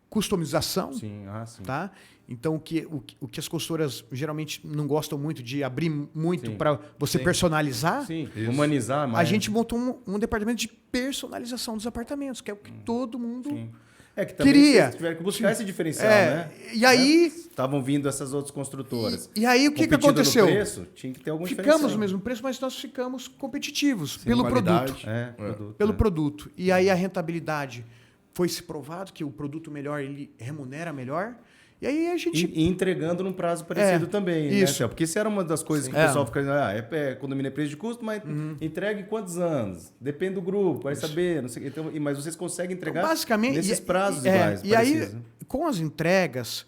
customização. Sim, sim. Tá? Então, o que as consultoras geralmente não gostam muito de abrir muito para você personalizar. Sim, humanizar mais. A gente montou um departamento de personalização dos apartamentos, que é o que todo mundo que também queria. Vocês tiveram que buscar esse diferencial, né? E aí... Estavam vindo essas outras construtoras. E aí, o que aconteceu? No preço, tinha que ter algum diferencial. Ficamos no mesmo preço, mas nós ficamos competitivos pelo qualidade. produto. Pelo produto. E aí a rentabilidade foi se provado que o produto melhor, ele remunera melhor. E aí a gente... E entregando num prazo parecido também, isso. né? Porque isso era uma das coisas que o pessoal fica dizendo, condomínio é preço de custo, mas entrega em quantos anos? Depende do grupo, vai saber, não sei, então, mas vocês conseguem entregar basicamente, nesses prazos iguais. E aí, com as entregas,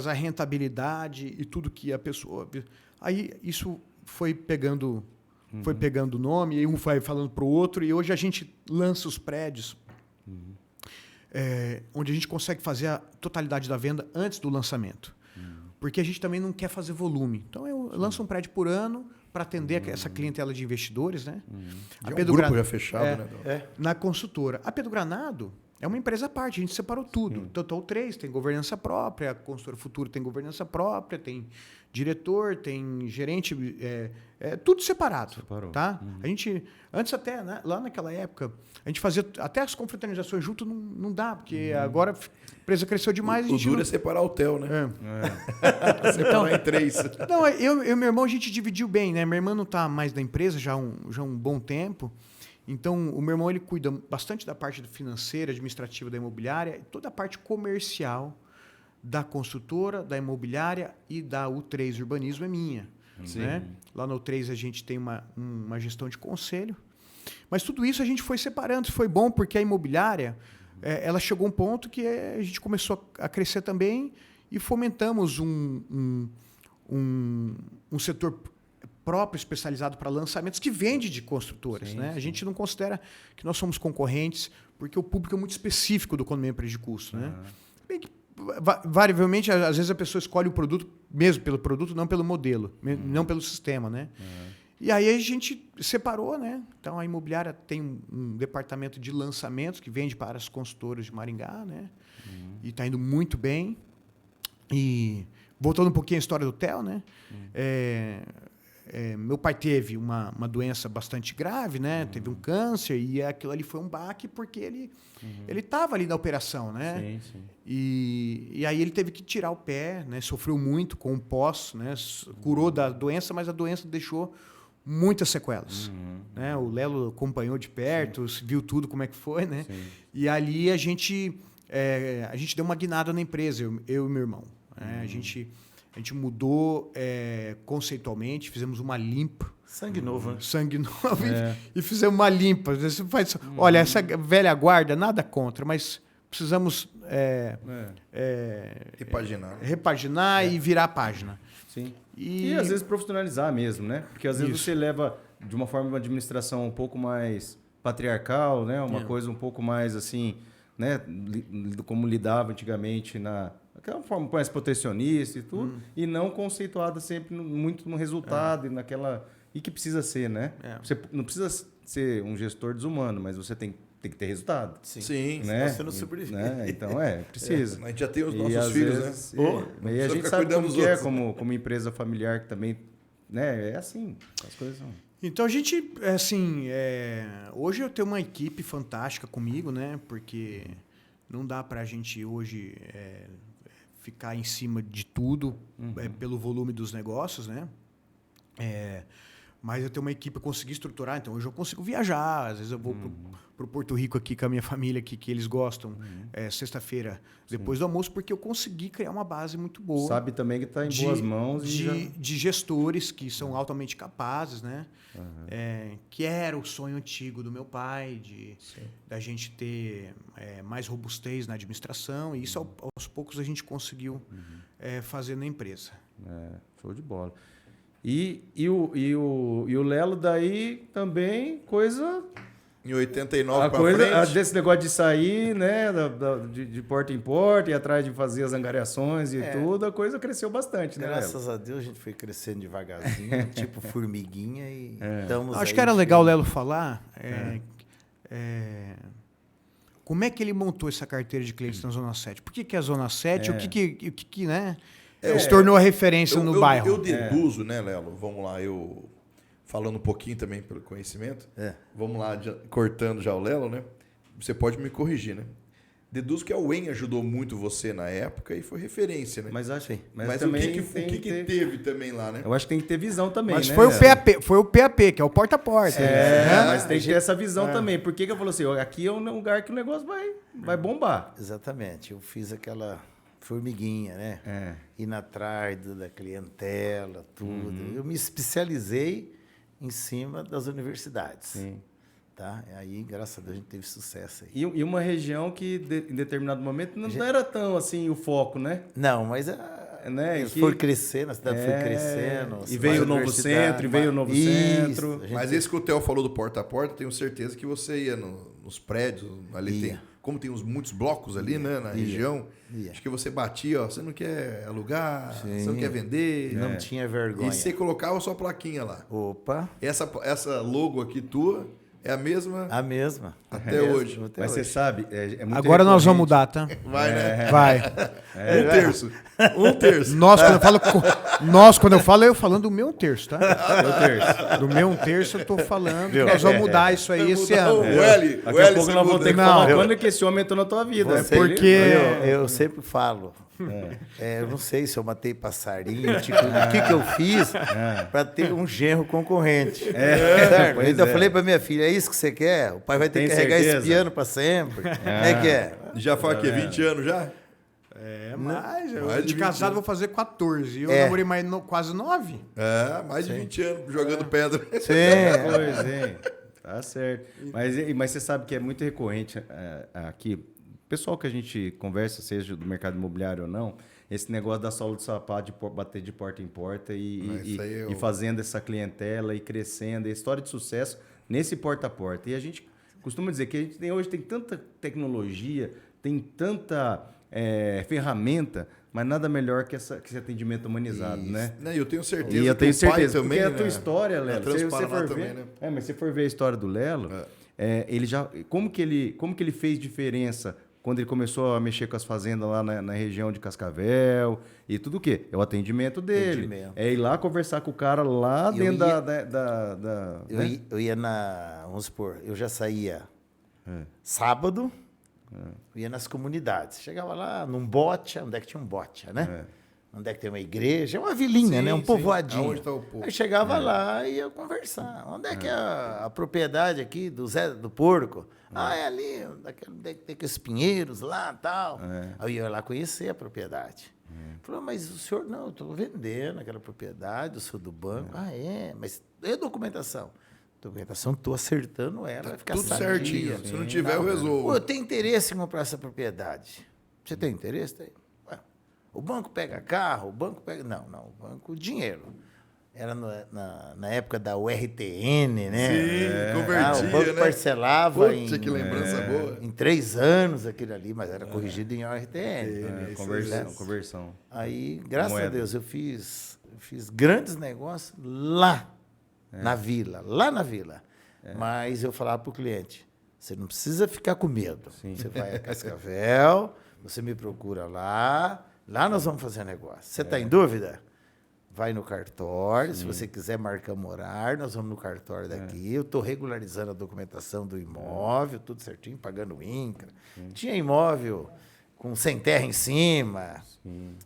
a rentabilidade e tudo que a pessoa... Aí isso foi pegando nome, e um vai falando para o outro, e hoje a gente lança os prédios onde a gente consegue fazer a totalidade da venda antes do lançamento. Porque a gente também não quer fazer volume. Então, eu lanço um prédio por ano para atender essa clientela de investidores, né? A Pedro grupo já fechado, né? Na consultora. A Pedro Granado é uma empresa à parte, a gente separou tudo. Total 3 tem governança própria, a consultora Futuro tem governança própria, tem diretor, tem gerente, tudo separado. Separou. Tá? A gente, antes até, né, lá naquela época, a gente fazia até as confraternizações junto, não dá, porque agora a empresa cresceu demais. O duro é separar o hotel, né? Separar em 3. Não, eu e meu irmão, a gente dividiu bem, né? Minha irmã não está mais da empresa já há um bom tempo. Então, o meu irmão ele cuida bastante da parte financeira, administrativa da imobiliária, e toda a parte comercial da construtora, da imobiliária e da U3 Urbanismo é minha. Né? Lá no U3 a gente tem uma gestão de conselho. Mas tudo isso a gente foi separando. Isso foi bom porque a imobiliária ela chegou a um ponto que a gente começou a crescer também e fomentamos um setor próprio especializado para lançamentos que vende de construtoras. Né? A gente não considera que nós somos concorrentes porque o público é muito específico do condomínio prédio de custo. Né? Bem que, variavelmente, às vezes a pessoa escolhe o produto mesmo pelo produto, não pelo modelo, não pelo sistema. Né? E aí a gente separou. Né? Então, a imobiliária tem um departamento de lançamentos que vende para as consultoras de Maringá. Né? E está indo muito bem. E voltando um pouquinho à história do Theo, né? Meu pai teve uma doença bastante grave, né? Teve um câncer e aquilo ali foi um baque porque ele estava ali na operação, né? Sim. E aí ele teve que tirar o pé, né? Sofreu muito com o pós, né? Curou da doença, mas a doença deixou muitas sequelas. Né? O Lelo acompanhou de perto, viu tudo como é que foi, né? E ali a gente deu uma guinada na empresa, eu e meu irmão. Né? A gente mudou conceitualmente, fizemos uma limpa. Sangue novo, né? Sangue novo. E fizemos uma limpa. Você faz, olha, essa velha guarda, nada contra, mas precisamos repaginar e virar a página. Sim. E às vezes profissionalizar mesmo, né? Porque às vezes você leva de uma forma de administração um pouco mais patriarcal, né? Uma coisa um pouco mais assim, né? Como lidava antigamente aquela forma mais protecionista e tudo, e não conceituada sempre muito no resultado e que precisa ser, né? Você não precisa ser um gestor desumano, mas você tem que ter resultado. Sim. Né? Você não sobrevive. Né? Então, precisa. A gente já tem os nossos filhos, né? E a gente sabe como que é, como empresa familiar que também, né? É assim, as coisas são. Então, a gente, assim, hoje eu tenho uma equipe fantástica comigo, né? Porque não dá para a gente hoje ficar em cima de tudo pelo volume dos negócios, né? Mas eu tenho uma equipe, eu consegui estruturar, então hoje eu consigo viajar. Às vezes eu vou para o Porto Rico aqui com a minha família, que eles gostam, sexta-feira, depois do almoço, porque eu consegui criar uma base muito boa. Sabe também que está em boas mãos. De gestores que são altamente capazes, né? Que era o sonho antigo do meu pai, da gente ter mais robustez na administração, e isso aos poucos a gente conseguiu fazer na empresa. Show de bola. E o Lelo daí também, coisa... Em 89 para frente. Desse negócio de sair, né, de porta em porta, e atrás de fazer as angariações e tudo, a coisa cresceu bastante, né, Graças a Deus a gente foi crescendo devagarzinho, tipo formiguinha, e estamos Acho que era legal o Lelo falar como é que ele montou essa carteira de clientes na Zona 7. Por que é a Zona 7? O que né? Se tornou a referência no bairro. Eu deduzo, né, Lelo? Vamos lá, eu falando um pouquinho também pelo conhecimento. Vamos lá, cortando já o Lelo, né? Você pode me corrigir, né? Deduzo que a UEM ajudou muito você na época e foi referência, né? Mas também o que teve também lá, né? Eu acho que tem que ter visão também, mas né? foi o PAP, que é o porta a porta. Mas tem que ter essa visão também. Por que eu falo assim, aqui é um lugar que o negócio vai bombar. Exatamente. Eu fiz aquela formiguinha, né? Ir atrás da clientela, tudo. Eu me especializei em cima das universidades. Sim. Tá? Aí, graças a Deus, a gente teve sucesso aí. E uma região que, em determinado momento, não era tão assim o foco, né? Não, mas foi crescendo, a cidade foi crescendo. E veio o novo centro, centro. Mas esse que o Theo falou do porta a porta, tenho certeza que você ia nos prédios, ali como tem muitos blocos ali, né, na região, Ia. acho que você batia, ó, você não quer alugar, você não quer vender. Não tinha vergonha. E você colocava a sua plaquinha lá. Opa, Essa logo aqui tua é a mesma a mesma. até hoje. Até Mas você hoje. sabe, é muito Agora nós vamos recorrente. mudar, tá? Vai, né? Vai. Um terço. Um terço. Quando eu falo, eu falando do meu terço, tá? Eu terço. Do meu terço eu tô falando que nós vamos mudar isso aí esse ano. O L, Daqui a pouco nós vamos ter que Não, falar eu- quando que esse homem entrou na tua vida. Você- porque- eu sempre falo. Eu não sei se eu matei passarinho, tipo, o que eu fiz para ter um genro concorrente. Certo? pois Ainda é. falei para minha filha, é isso que você quer? O pai vai ter Tem que carregar certeza? esse piano para sempre. Como é que é? Já faz o quê? 20 anos já? Mais Mais de de 20 casado anos. vou fazer 14. Eu É. namorei quase 9. É, mais de 20 anos jogando pedra. Sim. Pois é, tá certo. Mas você sabe que é muito recorrente aqui, pessoal que a gente conversa, seja do mercado imobiliário ou não, esse negócio da sola de sapato, de bater de porta em porta Isso aí e fazendo essa clientela e crescendo, e a história de sucesso nesse porta a porta. E a gente costuma dizer que a gente hoje tem tanta tecnologia, tem tanta ferramenta, mas nada melhor que esse atendimento humanizado, né? Né, eu tenho certeza E eu que tenho o pai certeza, também, porque é a tua né, história, na Lelo. Se você Transparaná for também, ver, né? mas se for ver a história do Lelo, ele já, como que ele fez diferença quando ele começou a mexer com as fazendas lá na região de Cascavel e tudo o quê? É o atendimento dele. Atendimento. É ir lá conversar com o cara lá Eu dentro ia- da né? Eu ia vamos supor, eu já saía sábado, eu ia nas comunidades. Chegava lá num bote, onde é que tinha um bote, né? Onde é que tem uma igreja, uma vilinha, Sim, né? Um sim. povoadinho. Aonde tá o povo? Aí chegava lá e ia conversar. Onde é que é a propriedade aqui do Zé do Porco? Ah, é ali, onde é que tem aqueles pinheiros lá e tal. Aí eu ia lá conhecer a propriedade. Falou, mas o senhor, não, eu estou vendendo aquela propriedade, eu sou do banco. Ah, é? Mas e a documentação? Documentação, estou acertando ela, vai ficar Tudo sadia. certinho. Se não tiver, eu resolvo. Pô, eu tenho interesse em comprar essa propriedade. Você tem interesse? Tem. Ué, o banco pega carro, o banco pega... Não, o banco, dinheiro. Era na época da URTN, né? Sim, convertia, o banco né? parcelava Putz, que lembrança boa. em 3 anos aquele ali, mas era corrigido em URTN. Conversão. Aí, graças Moeda. a Deus, eu fiz grandes negócios lá na vila, Mas eu falava para o cliente, você não precisa ficar com medo. Você vai a Cascavel, você me procura lá nós vamos fazer negócio. Você está em dúvida? Vai no cartório, se você quiser marcar horário, nós vamos no cartório daqui. Eu estou regularizando a documentação do imóvel, tudo certinho, pagando o INCRA. Tinha imóvel com sem terra em cima,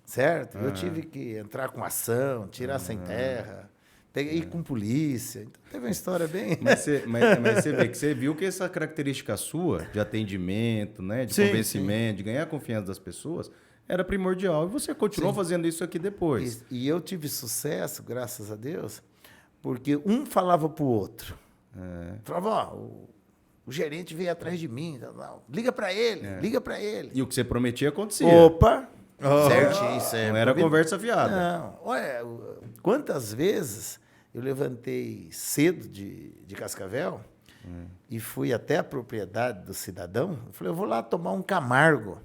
certo? Eu tive que entrar com ação, tirar sem terra, ir com polícia. Então, teve uma história bem... Mas você vê que você viu que essa característica sua de atendimento, né, de Sim, convencimento, de ganhar a confiança das pessoas, era primordial. E você continuou fazendo isso aqui depois. E eu tive sucesso, graças a Deus, porque um falava para o outro. Falava, ó, o gerente veio atrás de mim. Não, liga para ele, liga para ele. E o que você prometia acontecia. Opa! Certinho, certo. Não era conversa fiada. Não, olha, quantas vezes eu levantei cedo de Cascavel e fui até a propriedade do cidadão. Eu falei, eu vou lá tomar um Camargo,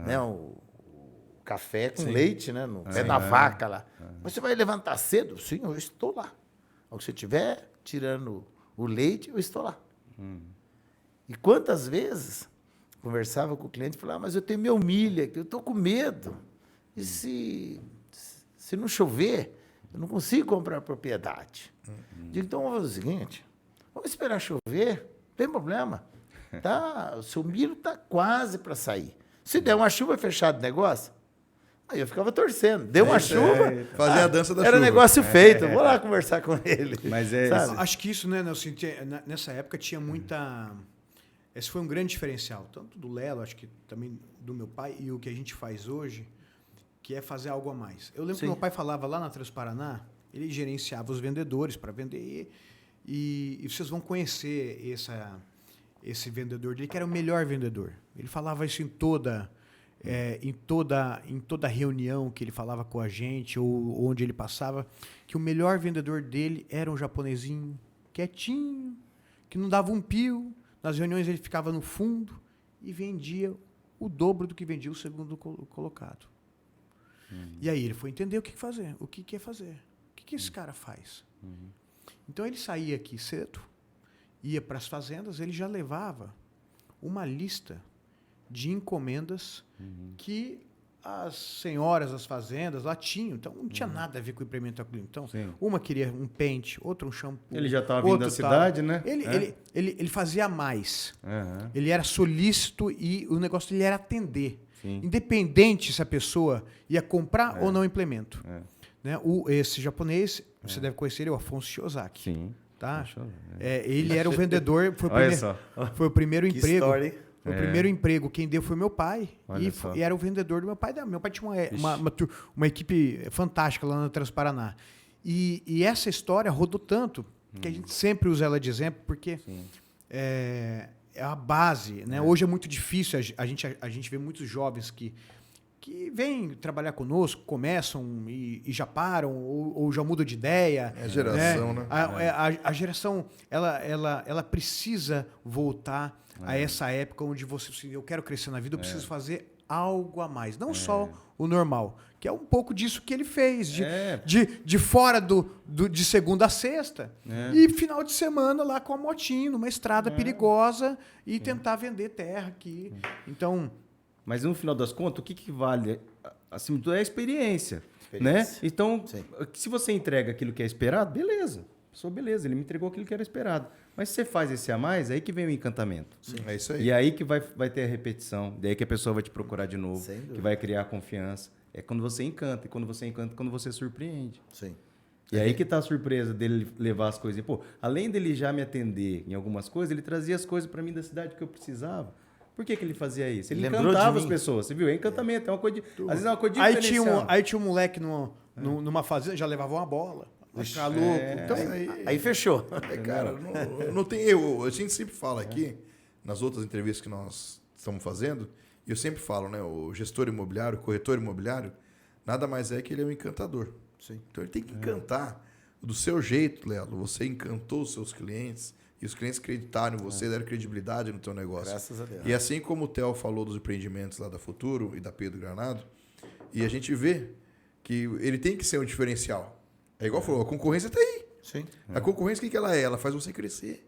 né, o café com leite, né, no pé da vaca lá. Mas você vai levantar cedo? Sim, eu estou lá. Ao que você estiver tirando o leite, eu estou lá. E quantas vezes conversava com o cliente e falava, mas eu tenho meu milho aqui, eu estou com medo. E se não chover, eu não consigo comprar a propriedade. Digo, então vamos fazer o seguinte, vamos esperar chover, não tem problema. Tá, o seu milho está quase para sair. Se der uma chuva, fechado o negócio. Aí eu ficava torcendo. Deu uma chuva. Fazer a dança da era chuva. negócio feito. Vou lá conversar com ele. Mas Sabe? Acho que isso, né, Nelson, nessa época tinha muita... Esse foi um grande diferencial, tanto do Lelo, acho que também do meu pai, e o que a gente faz hoje, que é fazer algo a mais. Eu lembro que meu pai falava lá na Transparaná, ele gerenciava os vendedores para vender, e vocês vão conhecer esse vendedor dele, que era o melhor vendedor. Ele falava isso em toda reunião que ele falava com a gente, ou onde ele passava, que o melhor vendedor dele era um japonesinho quietinho, que não dava um pio. Nas reuniões ele ficava no fundo e vendia o dobro do que vendia o segundo colocado. E aí ele foi entender o que fazer, o que ia fazer. O que esse cara faz? Então ele saía aqui cedo, ia para as fazendas, ele já levava uma lista de encomendas que as senhoras das fazendas lá tinham. Então não tinha nada a ver com o empreendimento agrícola. Então, uma queria um pente, outra um shampoo. Ele já estava vindo da cidade, né? Ele fazia mais. Uhum. Ele era solícito e o negócio dele era atender. Sim. Independente se a pessoa ia comprar ou não implemento. Né? Esse japonês, você deve conhecer ele, o Afonso Shiozaki. Sim. Tá? Ele era o vendedor, foi o primeiro Que emprego. história. O primeiro emprego quem deu foi meu pai. Olha E era o vendedor do meu pai. Meu pai tinha uma equipe fantástica lá no Transparaná. E essa história rodou tanto que a gente sempre usa ela de exemplo, porque é a base. Né? Hoje é muito difícil. A gente vê muitos jovens que vêm trabalhar conosco, começam e já param, ou já mudam de ideia. É a geração, né? A geração ela precisa voltar a essa época onde eu quero crescer na vida, eu preciso fazer algo a mais. Não só o normal, que é um pouco disso que ele fez, de fora de segunda a sexta, e final de semana lá com a motinha, numa estrada perigosa, e tentar vender terra aqui. Então... Mas no final das contas, o que vale acima de tudo é a experiência. Né? Então, se você entrega aquilo que é esperado, beleza. Beleza, ele me entregou aquilo que era esperado. Mas se você faz esse a mais, aí que vem o encantamento. Sim, é isso aí. E aí que vai ter a repetição, daí que a pessoa vai te procurar de novo, que vai criar confiança. É quando você encanta, e quando você encanta, quando você surpreende. Sim. E aí que tá a surpresa dele levar as coisas. Pô, além dele já me atender em algumas coisas, ele trazia as coisas para mim da cidade que eu precisava. Por que ele fazia isso? Ele encantava as pessoas, você viu? É encantamento, é uma coisa às vezes é uma coisa diferencial. Aí tinha um moleque numa fazenda, já levava uma bola. Ficar louco. Então, aí fechou. Cara, não tem erro. A gente sempre fala aqui, nas outras entrevistas que nós estamos fazendo, e eu sempre falo, né? O gestor imobiliário, o corretor imobiliário, nada mais é que ele é um encantador. Sim. Então ele tem que encantar do seu jeito, Lelo. Você encantou os seus clientes e os clientes acreditaram em você, deram credibilidade no teu negócio. Graças a Deus. E assim como o Theo falou dos empreendimentos lá da Futuro e da Pedro Granado, e a gente vê que ele tem que ser um diferencial. É igual falou, a concorrência está aí. Sim. A concorrência, o que ela é? Ela faz você crescer.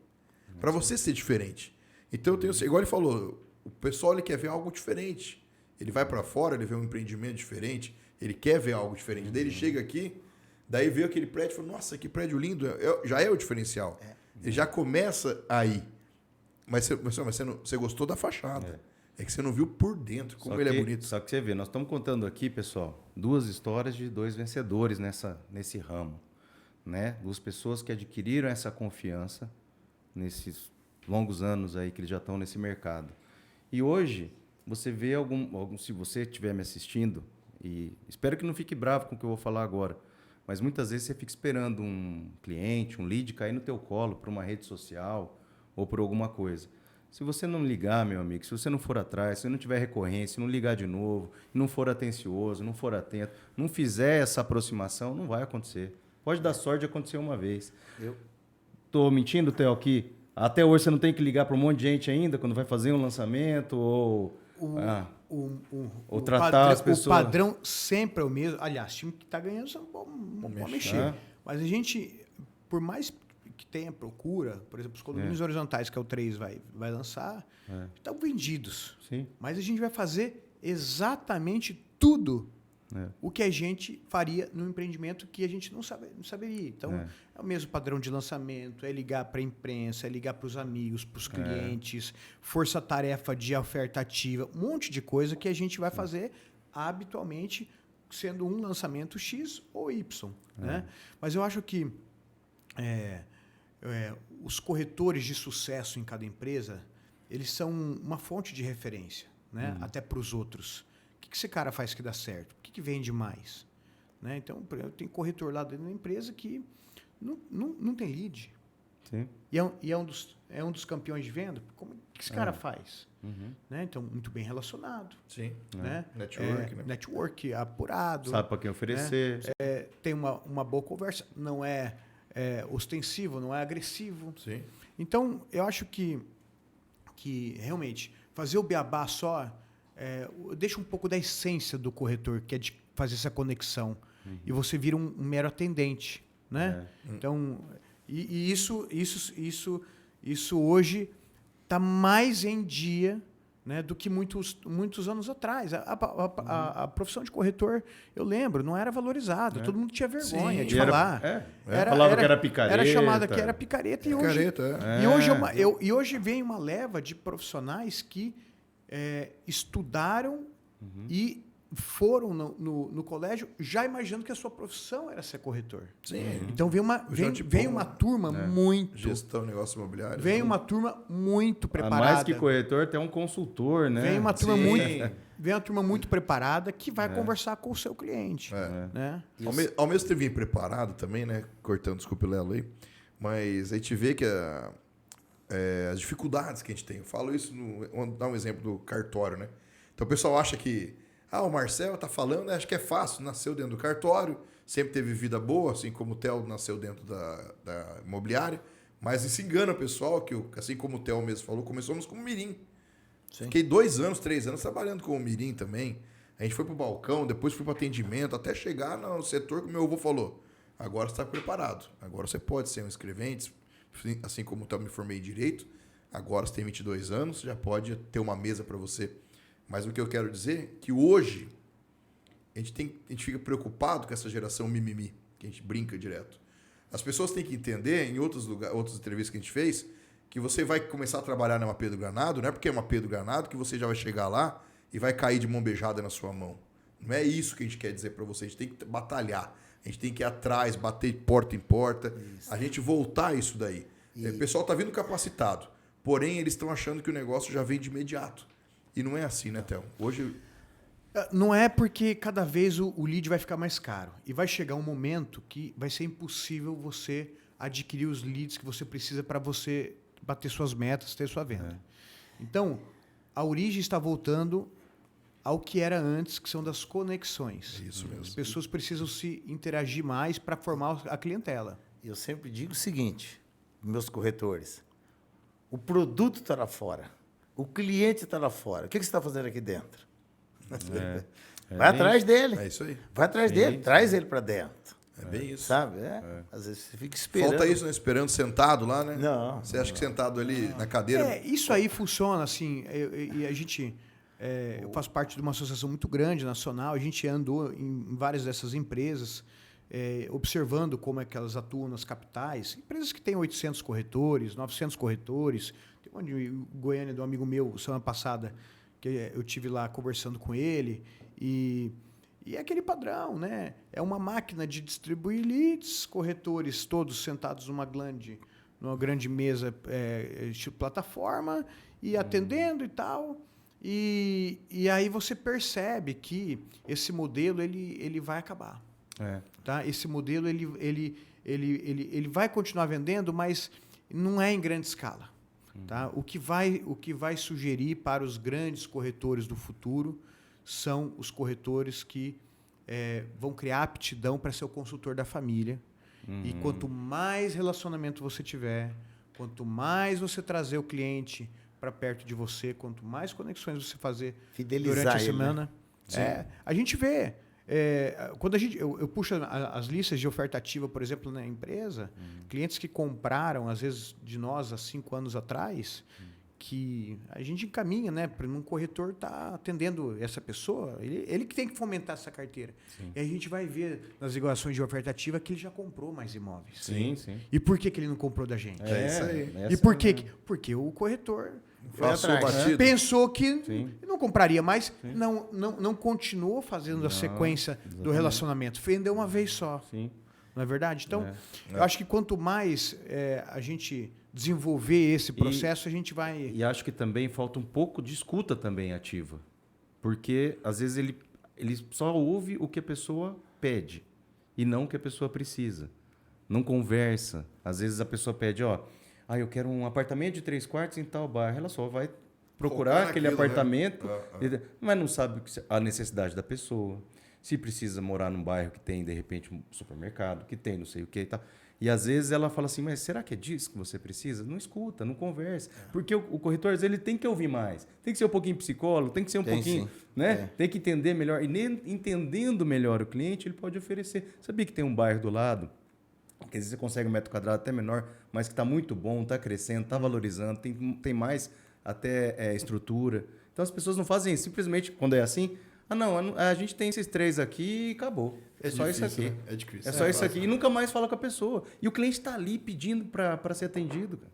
Para você ser diferente. Então, igual ele falou, o pessoal ele quer ver algo diferente. Ele vai para fora, ele vê um empreendimento diferente, ele quer ver algo diferente. Daí ele chega aqui, daí vê aquele prédio e fala, nossa, que prédio lindo. Já é o diferencial. Ele já começa aí. Mas você gostou da fachada. É que você não viu por dentro como ele é bonito. Só que você vê, nós estamos contando aqui, pessoal, 2 histórias de 2 vencedores nesse ramo. Né? 2 pessoas que adquiriram essa confiança nesses longos anos aí que eles já estão nesse mercado. E hoje, você vê se você estiver me assistindo, e espero que não fique bravo com o que eu vou falar agora, mas muitas vezes você fica esperando um cliente, um lead cair no teu colo por uma rede social ou por alguma coisa. Se você não ligar, meu amigo, se você não for atrás, se não tiver recorrência, não ligar de novo, não for atencioso, não for atento, não fizer essa aproximação, não vai acontecer. Pode dar sorte de acontecer uma vez. Estou mentindo, Theo, que até hoje você não tem que ligar para um monte de gente ainda quando vai fazer um lançamento ou tratar as pessoas. O padrão sempre é o mesmo. Aliás, time que está ganhando, você não pode mexer. Mas a gente, por mais que tenha procura, por exemplo, os condomínios horizontais, que é o 3 vai lançar, estão vendidos. Sim. Mas a gente vai fazer exatamente tudo o que a gente faria no empreendimento que a gente não saberia. Então, é o mesmo padrão de lançamento, é ligar para a imprensa, é ligar para os amigos, para os clientes, força-tarefa de oferta ativa, um monte de coisa que a gente vai fazer habitualmente, sendo um lançamento X ou Y. Né? Mas eu acho que os corretores de sucesso em cada empresa, eles são uma fonte de referência, né? Até para os outros. O que esse cara faz que dá certo? O que vende mais? Né? Então, tem corretor lá dentro da empresa que não tem lead. Sim. E é um dos campeões de venda. Como que esse cara faz? Né? Então, muito bem relacionado. Sim. Né? Network. Né? Network apurado. Sabe para quem oferecer. Né? Tem uma boa conversa. Não é ostensivo, não é agressivo. Sim. Então, eu acho que realmente fazer o beabá só, deixa um pouco da essência do corretor, que é de fazer essa conexão. E você vira um mero atendente, né? Então, isso hoje está mais em dia, né, do que muitos anos atrás. A profissão de corretor, eu lembro, não era valorizada. Todo mundo tinha vergonha de falar. Falava que era picareta. Era chamada que era picareta. E hoje vem uma leva de profissionais que estudaram e foram no colégio já imaginando que a sua profissão era ser corretor. Sim. Então vem uma turma muito... Gestão, negócio imobiliário. Vem uma turma muito preparada. Mais que corretor, tem um consultor, né? Vem uma turma muito preparada que vai conversar com o seu cliente. Né? Ao mesmo tempo vir preparado também, né? Cortando, desculpa o Lelo aí. Mas a gente vê que as dificuldades que a gente tem. Eu falo isso, vou dar um exemplo do cartório, né? Então o pessoal acha que o Marcel tá falando, acho que é fácil, nasceu dentro do cartório, sempre teve vida boa, assim como o Theo nasceu dentro da imobiliária, mas se engana o pessoal, que assim como o Theo mesmo falou, começamos como mirim. Sim. Fiquei 2 anos, 3 anos trabalhando como mirim também. A gente foi pro balcão, depois fui pro atendimento, até chegar no setor que o meu avô falou, agora você está preparado, agora você pode ser um escrevente, assim como eu me formei em Direito, agora você tem 22 anos, já pode ter uma mesa para você. Mas o que eu quero dizer é que hoje a gente fica preocupado com essa geração mimimi, que a gente brinca direto. As pessoas têm que entender, em outras entrevistas que a gente fez, que você vai começar a trabalhar na Pedro Granado, não é porque é uma Pedro Granado que você já vai chegar lá e vai cair de mão beijada na sua mão. Não é isso que a gente quer dizer para você. A gente tem que batalhar, a gente tem que ir atrás, bater porta em porta, a gente voltar a isso daí. O pessoal está vindo capacitado, porém eles estão achando que o negócio já vem de imediato. E não é assim, né, Theo? Hoje... Não é porque cada vez o lead vai ficar mais caro. E vai chegar um momento que vai ser impossível você adquirir os leads que você precisa para você bater suas metas, ter sua venda. Então, a origem está voltando ao que era antes, que são das conexões. Isso mesmo. As pessoas precisam se interagir mais para formar a clientela. Eu sempre digo o seguinte, meus corretores, o produto está lá fora. O cliente está lá fora. O que você está fazendo aqui dentro? Vai atrás dele. É isso aí. Vai atrás dele. Traz ele para dentro. É bem isso. Sabe? Às vezes você fica esperando. Falta isso, né? Esperando sentado lá, né? Não. Você acha que sentado ali na cadeira... Isso aí funciona, assim, e a gente... eu faço parte de uma associação muito grande, nacional, a gente andou em várias dessas empresas, observando como é que elas atuam nas capitais. Empresas que têm 800 corretores, 900 corretores. Tem uma de Goiânia, de um amigo meu, semana passada, que eu tive lá conversando com ele, e é aquele padrão, né? É uma máquina de distribuir leads, corretores todos sentados numa grande mesa, tipo plataforma, e atendendo e tal. E aí você percebe que esse modelo ele vai acabar. Tá? Esse modelo ele vai continuar vendendo, mas não é em grande escala. Tá? O que vai sugerir para os grandes corretores do futuro são os corretores que vão criar aptidão para ser o consultor da família. E quanto mais relacionamento você tiver, quanto mais você trazer o cliente para perto de você, quanto mais conexões você fazer fidelizar durante a ele, semana, né? a gente vê. Quando eu puxo as listas de oferta ativa, por exemplo, na empresa, clientes que compraram, às vezes, de nós há 5 anos atrás, que a gente encaminha, né, para um corretor estar atendendo essa pessoa, ele que tem que fomentar essa carteira. Sim. E a gente vai ver nas negociações de oferta ativa que ele já comprou mais imóveis. Sim. E por que ele não comprou da gente? Isso aí. E por quê? Porque o corretor pensou que não compraria mais, não continuou fazendo a sequência do relacionamento. Vendeu uma vez só. Sim. Não é verdade? Então, eu acho que quanto mais a gente desenvolver esse processo, a gente vai... E acho que também falta um pouco de escuta também ativa. Porque, às vezes, ele só ouve o que a pessoa pede e não o que a pessoa precisa. Não conversa. Às vezes a pessoa pede, eu quero um apartamento de 3 quartos em tal bairro. Ela só vai procurar aquele apartamento, mas não sabe a necessidade da pessoa. se precisa morar num bairro que tem, de repente, um supermercado, que tem não sei o que e tal. E às vezes ela fala assim, mas será que é disso que você precisa? Não escuta, não conversa. Porque o corretor, às vezes, ele tem que ouvir mais. Tem que ser um pouquinho psicólogo, tem que ser um pouquinho, sim. né? Tem que entender melhor. E entendendo melhor o cliente, ele pode oferecer. Sabia que tem um bairro do lado, que às vezes você consegue um metro quadrado até menor, mas que está muito bom, está crescendo, está valorizando, tem mais até estrutura. Então as pessoas não fazem isso. Simplesmente, quando é assim, não, a gente tem esses 3 aqui e acabou. É só difícil, isso aqui. né? É difícil. É só isso aqui. E nunca mais fala com a pessoa. E o cliente está ali pedindo para ser atendido. Cara.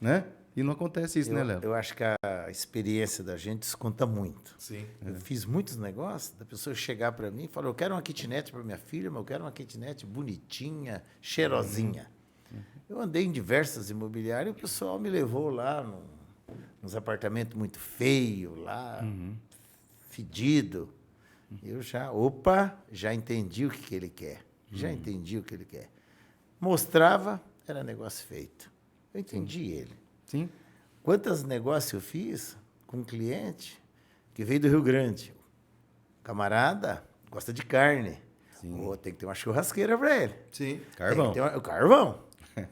Né? E não acontece isso, né, Léo? Eu acho que a experiência da gente desconta muito. Sim. Eu fiz muitos negócios da pessoa chegar para mim e falar, eu quero uma kitnet para minha filha, mas eu quero uma kitnet bonitinha, cheirosinha. Eu andei em diversas imobiliárias e o pessoal me levou lá nos apartamentos muito feios, lá, fedido. Eu já entendi o que ele quer. Já entendi o que ele quer. Mostrava, era negócio feito. Eu entendi ele. Sim. Quantos negócios eu fiz com um cliente que veio do Rio Grande? Camarada, gosta de carne. Tem que ter uma churrasqueira para ele. Sim. Carvão. Tem que ter o carvão.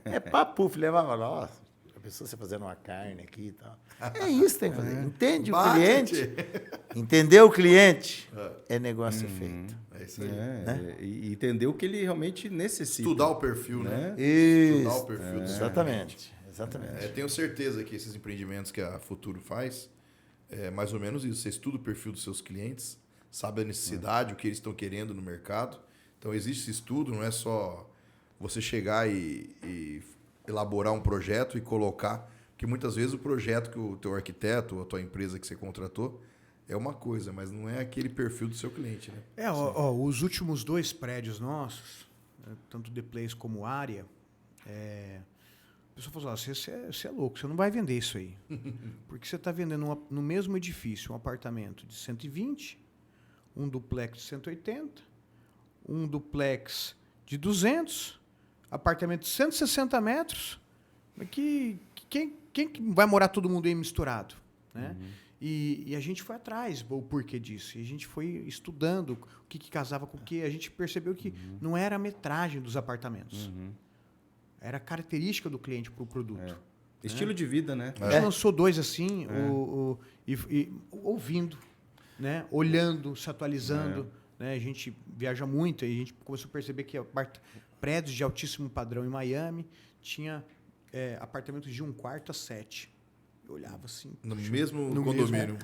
É papuf, levava lá, a pessoa você fazendo uma carne aqui e tal. É isso que tem que fazer. Entende o cliente. Entender o cliente é negócio feito. É isso aí. E entender o que ele realmente necessita. Estudar o perfil, né? Isso. Estudar o perfil do seu cliente. Exatamente. Tenho certeza que esses empreendimentos que a Futuro faz, é mais ou menos isso. Você estuda o perfil dos seus clientes, sabe a necessidade, o que eles estão querendo no mercado. Então, existe esse estudo, não é só você chegar e elaborar um projeto e colocar. Porque muitas vezes o projeto que o teu arquiteto ou a tua empresa que você contratou é uma coisa, mas não é aquele perfil do seu cliente, né? Os últimos 2 prédios nossos, tanto The Place como Área, a pessoa falou assim, você é louco, você não vai vender isso aí. Porque você está vendendo no mesmo edifício um apartamento de 120, um duplex de 180, um duplex de 200, apartamento de 160 metros. Quem vai morar todo mundo aí misturado? Né? E a gente foi atrás o porquê disso. E a gente foi estudando o que casava com o que. A gente percebeu que não era a metragem dos apartamentos. Era a característica do cliente para o produto. Estilo de vida, né? A gente lançou 2 assim, ouvindo, né? Olhando, se atualizando. Né? A gente viaja muito e a gente começou a perceber que prédios de altíssimo padrão em Miami tinha apartamentos de 1 quarto a 7. Eu olhava assim. No mesmo condomínio.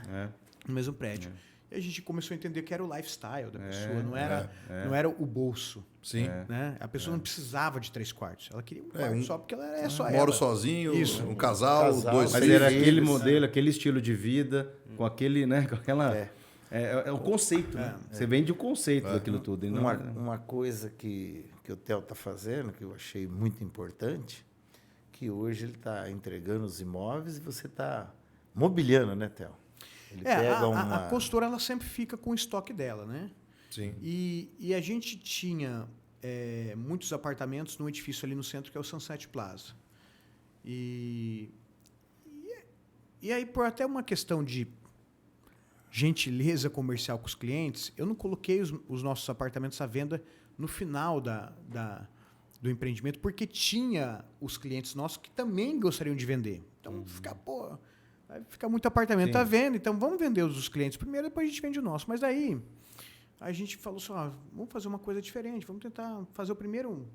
No mesmo prédio. E a gente começou a entender que era o lifestyle da pessoa, não era o bolso. Sim. Né? A pessoa não precisava de 3 quartos. Ela queria um quarto só porque ela é só ela. Moro sozinho, Isso. um casal, 2 Mas filhos. era aquele modelo, aquele estilo de vida, com aquele, né? Com aquela. É o conceito, né? Você vende o conceito daquilo tudo. E não Uma coisa que o Theo está fazendo, que eu achei muito importante, que hoje ele está entregando os imóveis e você está mobiliando, né, Theo? Ele pega a consultora ela sempre fica com o estoque dela, né? Sim. E a gente tinha muitos apartamentos num edifício ali no centro, que é o Sunset Plaza. E aí, por até uma questão de gentileza comercial com os clientes, eu não coloquei os nossos apartamentos à venda no final do empreendimento, porque tinha os clientes nossos que também gostariam de vender. Então, vai ficar muito apartamento à venda, então vamos vender os dos clientes primeiro, depois a gente vende o nosso. Mas daí, a gente falou assim, vamos fazer uma coisa diferente, vamos tentar fazer o primeiro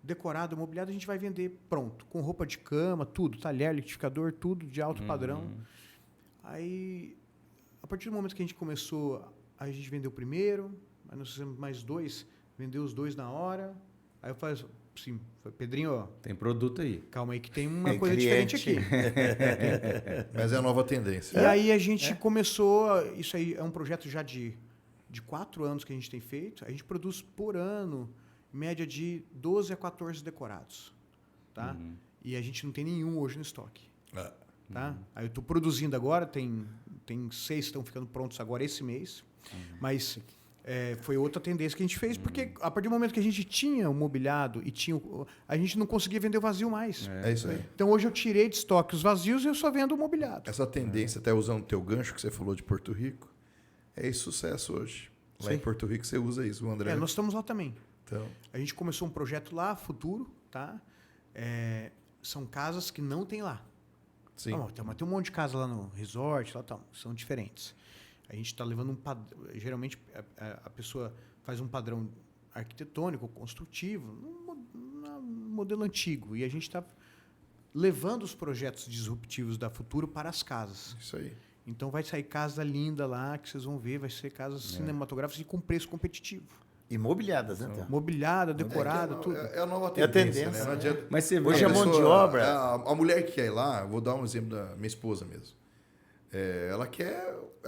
decorado, mobiliado, a gente vai vender pronto, com roupa de cama, tudo, talher, liquidificador, tudo de alto padrão. Aí, a partir do momento que a gente começou, a gente vendeu o primeiro, aí nós fizemos mais 2, vendeu os 2 na hora. Aí eu falei assim, Pedrinho, tem produto aí. Calma aí que tem uma coisa diferente aqui. Mas é a nova tendência. E aí a gente começou, isso aí é um projeto já de 4 anos que a gente tem feito. A gente produz por ano, média de 12 a 14 decorados. Tá? E a gente não tem nenhum hoje no estoque. Tá? Aí eu estou produzindo agora, tem 6 que estão ficando prontos agora esse mês. Mas foi outra tendência que a gente fez, porque a partir do momento que a gente tinha o mobiliado e a gente não conseguia vender o vazio mais. É isso aí. Então hoje eu tirei de estoque os vazios e eu só vendo o mobiliado. Essa tendência, até usando o teu gancho que você falou de Porto Rico, é esse sucesso hoje. Lá em Porto Rico você usa isso, o André. Nós estamos lá também. Então, A gente começou um projeto lá, futuro, tá? São casas que não tem lá. sim. Tem um monte de casa lá no resort, lá, tal, são diferentes. A gente está levando um padrão. Geralmente a pessoa faz um padrão arquitetônico, construtivo, num modelo antigo. E a gente está levando os projetos disruptivos da Futuro para as casas. Isso aí. Então vai sair casa linda lá, que vocês vão ver, vai ser casas cinematográficas e com preço competitivo. Imobiliadas, né? Theo? Mobiliada, decorada, tudo. É a nova É a tendência, tendência, né? Não adianta. Mas você vê, Hoje A é mão de pessoa- obra. A mulher que quer ir lá, vou dar um exemplo da minha esposa mesmo. Ela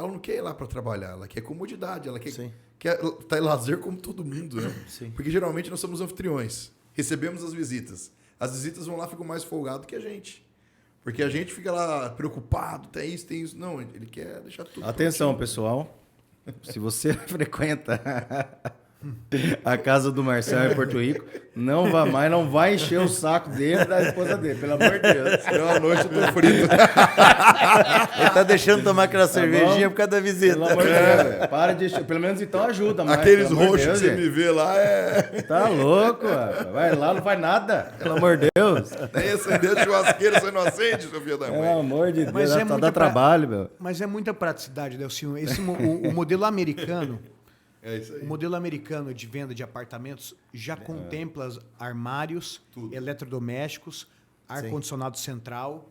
não quer ir lá para trabalhar, ela quer comodidade, ela Sim. quer tá em lazer como todo mundo, né? Sim. Porque geralmente nós somos anfitriões, recebemos as visitas. As visitas vão lá, ficam mais folgados que a gente. Porque a gente fica lá preocupado, tem isso. Não, ele quer deixar tudo atenção, prontinho. pessoal. Se você frequenta a casa do Marcel em Porto Rico, não vá mais, não vai encher o saco dele e da esposa dele, pelo amor de Deus. Senão à noite eu tô frito. Ele tá deixando tomar aquela cervejinha bom? por causa da visita. Pelo amor de Deus, velho. Para de encher. Pelo menos então ajuda mais. Aqueles pelo amor de roxos que Deus, você gente. me vê lá Tá louco, rapaz. Vai lá, não faz nada. Pelo amor de Deus. nem acender a churrasqueira, você não acende, seu filho da Pelo mãe. amor de Deus, Mas só dá trabalho, meu. Mas é muita praticidade, Delcinho. O modelo americano, É isso aí. o modelo americano de venda de apartamentos já contempla armários, Tudo. eletrodomésticos, ar-condicionado central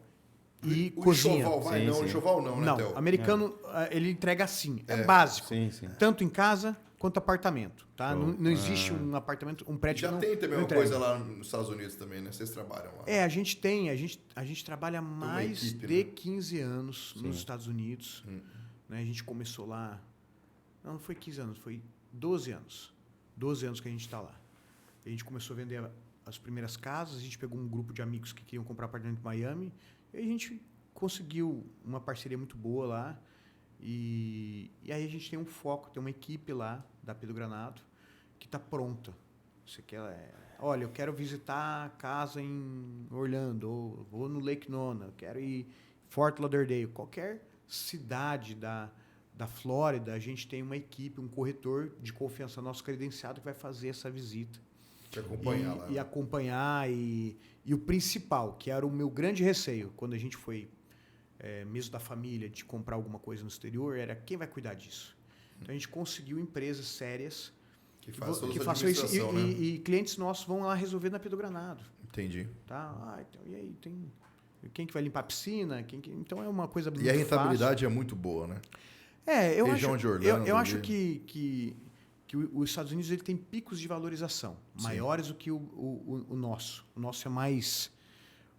e O cozinha. enxoval vai? Sim, Não, sim. o enxoval não, né, Não, Theo? americano ele entrega assim, é básico. Sim, sim. Tanto em casa quanto apartamento, tá? Não existe um apartamento, um prédio Já que não tem também não uma entrega. coisa lá nos Estados Unidos também, né? Vocês trabalham lá. A gente trabalha há mais equipe, de né? 15 anos nos Estados Unidos. Né? A gente começou lá. Não foi 15 anos, foi 12 anos. 12 anos que a gente está lá. A gente começou a vender as primeiras casas, a gente pegou um grupo de amigos que queriam comprar apartamento em Miami, e a gente conseguiu uma parceria muito boa lá. E aí a gente tem um foco, tem uma equipe lá da Pedro Granado que está pronta. Você quer, olha, eu quero visitar a casa em Orlando, ou vou no Lake Nona, eu quero ir em Fort Lauderdale, qualquer cidade da Flórida, a gente tem uma equipe, um corretor de confiança nosso credenciado que vai fazer essa visita. Te acompanhar lá. E acompanhar, e o principal, que era o meu grande receio, quando a gente foi mesmo da família, de comprar alguma coisa no exterior, era quem vai cuidar disso. Então a gente conseguiu empresas sérias Que façam que essa façam isso, administração, né? e clientes nossos vão lá resolver na Pedro Granado. Entendi. Tá? Então, e aí, quem que vai limpar a piscina? Então é uma coisa muito E a fácil. rentabilidade é muito boa, né? Eu Região acho, de Orlando, eu acho ali. que os Estados Unidos ele tem picos de valorização maiores do que o nosso. O nosso é mais...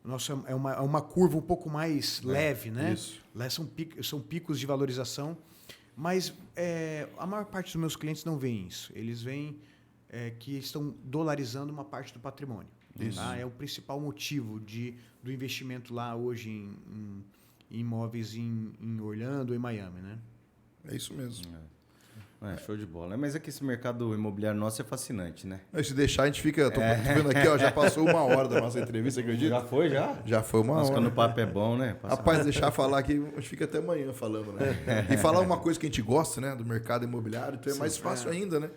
O nosso é uma curva um pouco mais leve, né? Isso. Lá são picos de valorização, mas a maior parte dos meus clientes não veem isso. Eles veem que estão dolarizando uma parte do patrimônio. Tá? É o principal motivo do investimento lá hoje em imóveis em Orlando ou em Miami, né? É isso mesmo. Show de bola. Mas é que esse mercado imobiliário nosso é fascinante, né? Mas se deixar, a gente fica... Tô vendo aqui, ó, já passou 1 hora da nossa entrevista, acredita? Já foi, já? Já foi 1 Mas hora. quando o papo é bom, né? Passa Rapaz, deixar falar aqui, a gente fica até amanhã falando, né? E falar uma coisa que a gente gosta, né? Do mercado imobiliário, então é mais fácil ainda, né?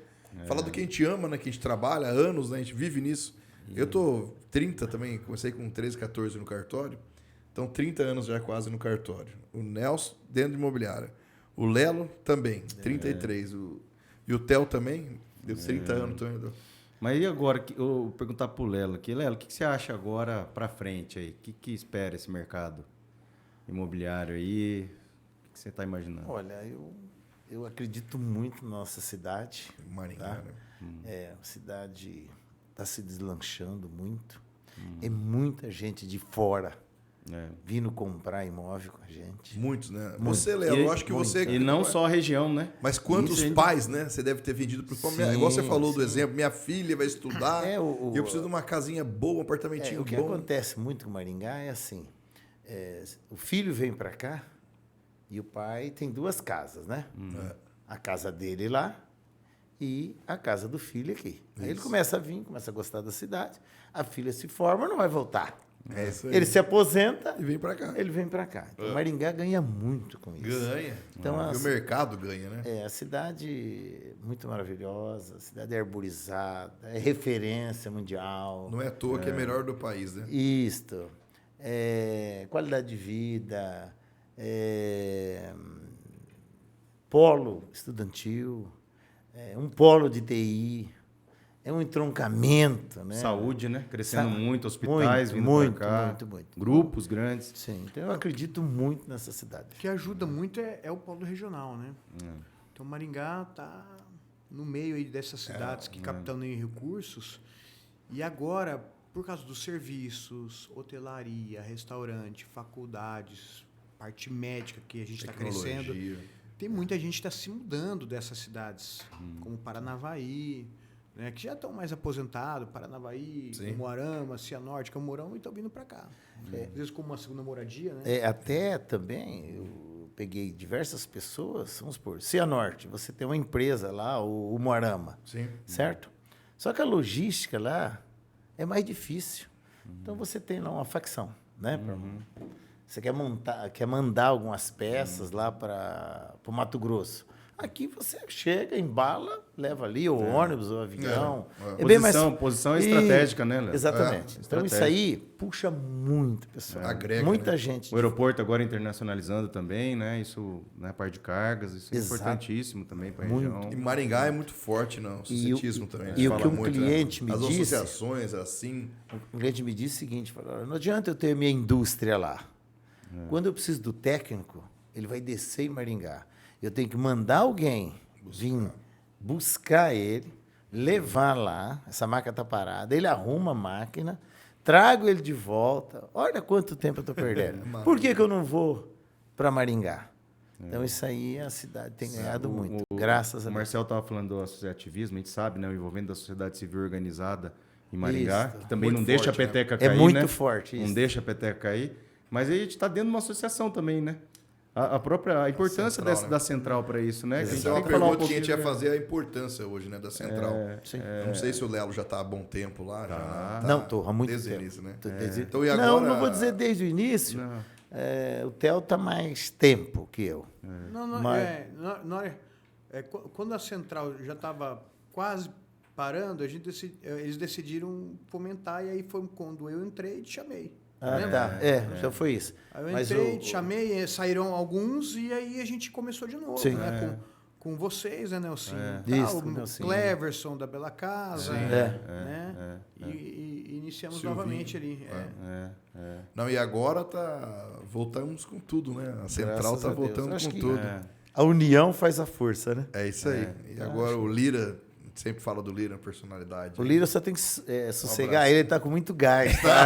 Falar do que a gente ama, né? Que a gente trabalha há anos, né? A gente vive nisso. Eu tô 30 também, comecei com 13, 14 no cartório. Então, 30 anos já quase no cartório. O Nelson, dentro de imobiliária. O Lelo também, 33. E o Theo também, deu 30 anos também. Mas e agora, eu vou perguntar pro Lelo aqui. Lelo, o que você acha agora para frente aí? O que espera esse mercado imobiliário aí? O que você está imaginando? Olha, eu acredito muito na nossa cidade. Maringá, Tá? né? A cidade está se deslanchando muito. É muita gente de fora vindo comprar imóvel com a gente. Muitos, né? Muito. Você, Lelo, eu acho que você... E não só a região, né? Mas quantos Muita gente- pais, né? Você deve ter vendido para Sim, igual você falou do sim. exemplo, minha filha vai estudar, É, e eu preciso de uma casinha boa, um apartamentinho O que bom. acontece muito com Maringá é assim, o filho vem para cá e o pai tem 2 casas, né? A casa dele lá e a casa do filho aqui. Aí ele começa a vir, começa a gostar da cidade, a filha se forma, não vai voltar. É isso aí. Ele se aposenta, E vem pra cá. ele vem para cá. Então, Maringá ganha muito com isso. Ganha. Então, E o mercado ganha, né? A cidade muito maravilhosa, a cidade é arborizada, é referência mundial. Não é à toa que é melhor do país, né? Isto. Qualidade de vida, polo estudantil, um polo de TI, é um entroncamento, né? Saúde, né? Crescendo muito, muito, hospitais vindo muito, pra cá. muito. Grupos grandes. Sim, então eu acredito muito nessa cidade. O que ajuda muito é o polo regional, né? Então, Maringá está no meio aí dessas cidades que capitaneiam recursos. E agora, por causa dos serviços, hotelaria, restaurante, faculdades, parte médica que a gente está crescendo, Tecnologia. tem muita gente que está se mudando dessas cidades, como Paranavaí, né, que já estão mais aposentados, Paranavaí, Sim. Umuarama, Cianorte, Camorão, e estão vindo para cá. Às vezes como uma segunda moradia, né? Até também, eu peguei diversas pessoas, vamos supor, Cianorte, você tem uma empresa lá, o Moarama, Sim. certo? Só que a logística lá é mais difícil. Então você tem lá uma facção, né? Você quer mandar algumas peças lá para o Mato Grosso. Aqui você chega, embala, leva ali o ônibus, o avião. Posição estratégica, né, Léo? Exatamente. Então estratégica. isso aí puxa muito, pessoal. Agrega, Muita né? gente. O aeroporto agora internacionalizando também, né? Isso na parte de cargas, isso é Exato. importantíssimo também para a Muito. região. E Maringá é muito forte no suscetismo também. e o Fala que um muito, cliente me As disse- associações, assim... O cliente me disse o seguinte, falou, não adianta eu ter minha indústria lá. Quando eu preciso do técnico, ele vai descer em Maringá. Eu tenho que mandar alguém vir buscar ele, levar lá, essa máquina está parada, ele arruma a máquina, trago ele de volta. Olha quanto tempo eu estou perdendo. Por que eu não vou para Maringá? Então, isso aí a cidade tem ganhado muito, graças a O Deus. Marcel estava falando do associativismo, a gente sabe, né? O envolvimento da sociedade civil organizada em Maringá, Isso. que também Muito não deixa a forte, né? peteca É cair, muito né? forte Não isso. deixa a peteca cair. Mas aí a gente está dentro de uma associação também, né? A importância Central, né? da central para isso, né? Que a gente Essa é uma tem que falar um pergunta que a gente ia pouquinho, fazer, a importância hoje, né, da Central. Sim. Eu não sei se o Lelo já está há bom tempo lá. Já, Não, estou há muito desde o tempo. início, né? Tô desde- Então, e agora... Não vou dizer desde o início. Não. O Theo está mais tempo que eu. Não, Mas- quando a central já estava quase parando, eles decidiram fomentar, e aí foi quando eu entrei e te chamei. Lembra? Já foi isso. Aí eu Mas entrei, te chamei, saíram alguns, e aí a gente começou de novo, Sim. né? Com vocês, né, Nelsinho? Isso, O com o Nelsinho. Cleverson da Bela Casa, Sim. né? E iniciamos Silvinho. novamente ali. Não, e agora voltamos com tudo, né? A Central Graças está a Deus. voltando Acho com que- tudo. A união faz a força, né? É isso aí. E agora o Lira, a gente sempre fala do Lira, personalidade. O Lira só tem que sossegar abraço. ele tá com muito gás, tá?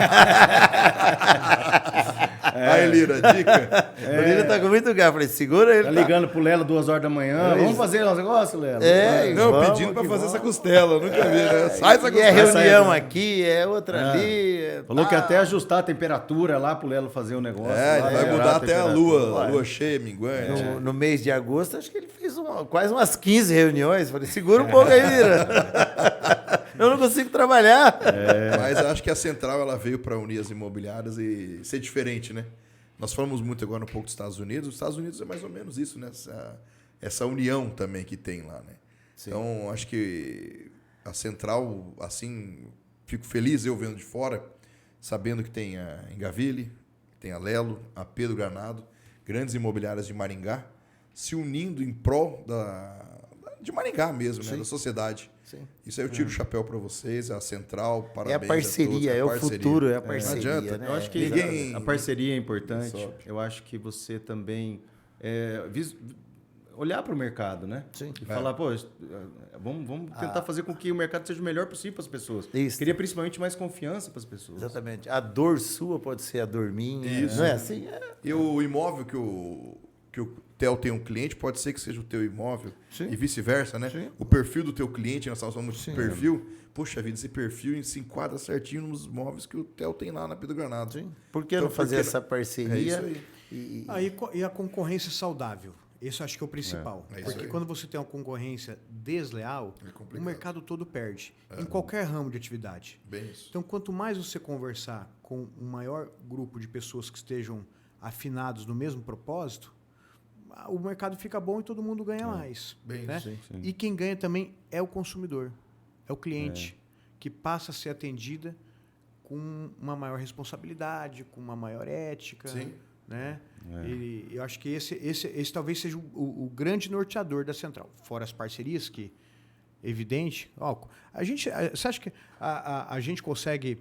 Aí, Lira, dica. O Lira tá com muito gás. Falei, segura ele. Tá ligando pro Lelo 2 horas da manhã. Vamos fazer o negócio, Lelo? Não, vamos pedindo para que fazer vamos. essa costela. Nunca vi, né? Sai essa E é costela. reunião aqui, é outra ali. Falou que até ajustar a temperatura lá pro Lelo fazer o negócio. É, lá, ele vai melhorar mudar até a temperatura. lua cheia, minguante. No mês de agosto, acho que ele fez quase umas 15 reuniões. Falei, segura um pouco aí, Lira. Eu não consigo trabalhar. Mas eu acho que a Central ela veio para unir as imobiliárias e ser diferente, né? Nós falamos muito agora um pouco dos Estados Unidos. Os Estados Unidos é mais ou menos isso, né? Essa união também que tem lá, né? Sim. Então, acho que a Central, assim, fico feliz eu vendo de fora, sabendo que tem a Engaville, tem a Lelo, a Pedro Granado, grandes imobiliárias de Maringá, se unindo em prol de Maringá mesmo, né? Da sociedade. Sim. Isso aí eu tiro o chapéu para vocês, a Central, É parabéns a parceria, a todos, é o futuro, é a parceria. Não adianta. Né? Eu acho que Ninguém- a parceria é importante. Sobe. Eu acho que você também olhar para o mercado, né? Sim. E falar, pô, vamos tentar fazer com que o mercado seja o melhor possível para as pessoas. Isso. Queria principalmente mais confiança para as pessoas. Exatamente. A dor sua pode ser a dor minha. Isso. Não é assim? E o imóvel que o Theo tem um cliente, pode ser que seja o teu imóvel Sim. e vice-versa, né? Sim. O perfil do teu cliente, nós estamos falando Sim. de perfil. Poxa vida, esse perfil se enquadra certinho nos móveis que o Theo tem lá na Pedro Granado. Sim. Por que Então, não fazer porque- essa parceria? É isso aí. E a concorrência saudável. Esse eu acho que é o principal. É isso Porque aí. quando você tem uma concorrência desleal, É complicado. o mercado todo perde. Em qualquer ramo de atividade. Bem isso. Então, quanto mais você conversar com um maior grupo de pessoas que estejam afinados no mesmo propósito, o mercado fica bom e todo mundo ganha mais. Bem né? isso. Sim. E quem ganha também é o consumidor, é o cliente, que passa a ser atendida com uma maior responsabilidade, com uma maior ética. Sim. Né? E eu acho que esse talvez seja o grande norteador da central. Fora as parcerias, que evidente. Você acha que a gente consegue,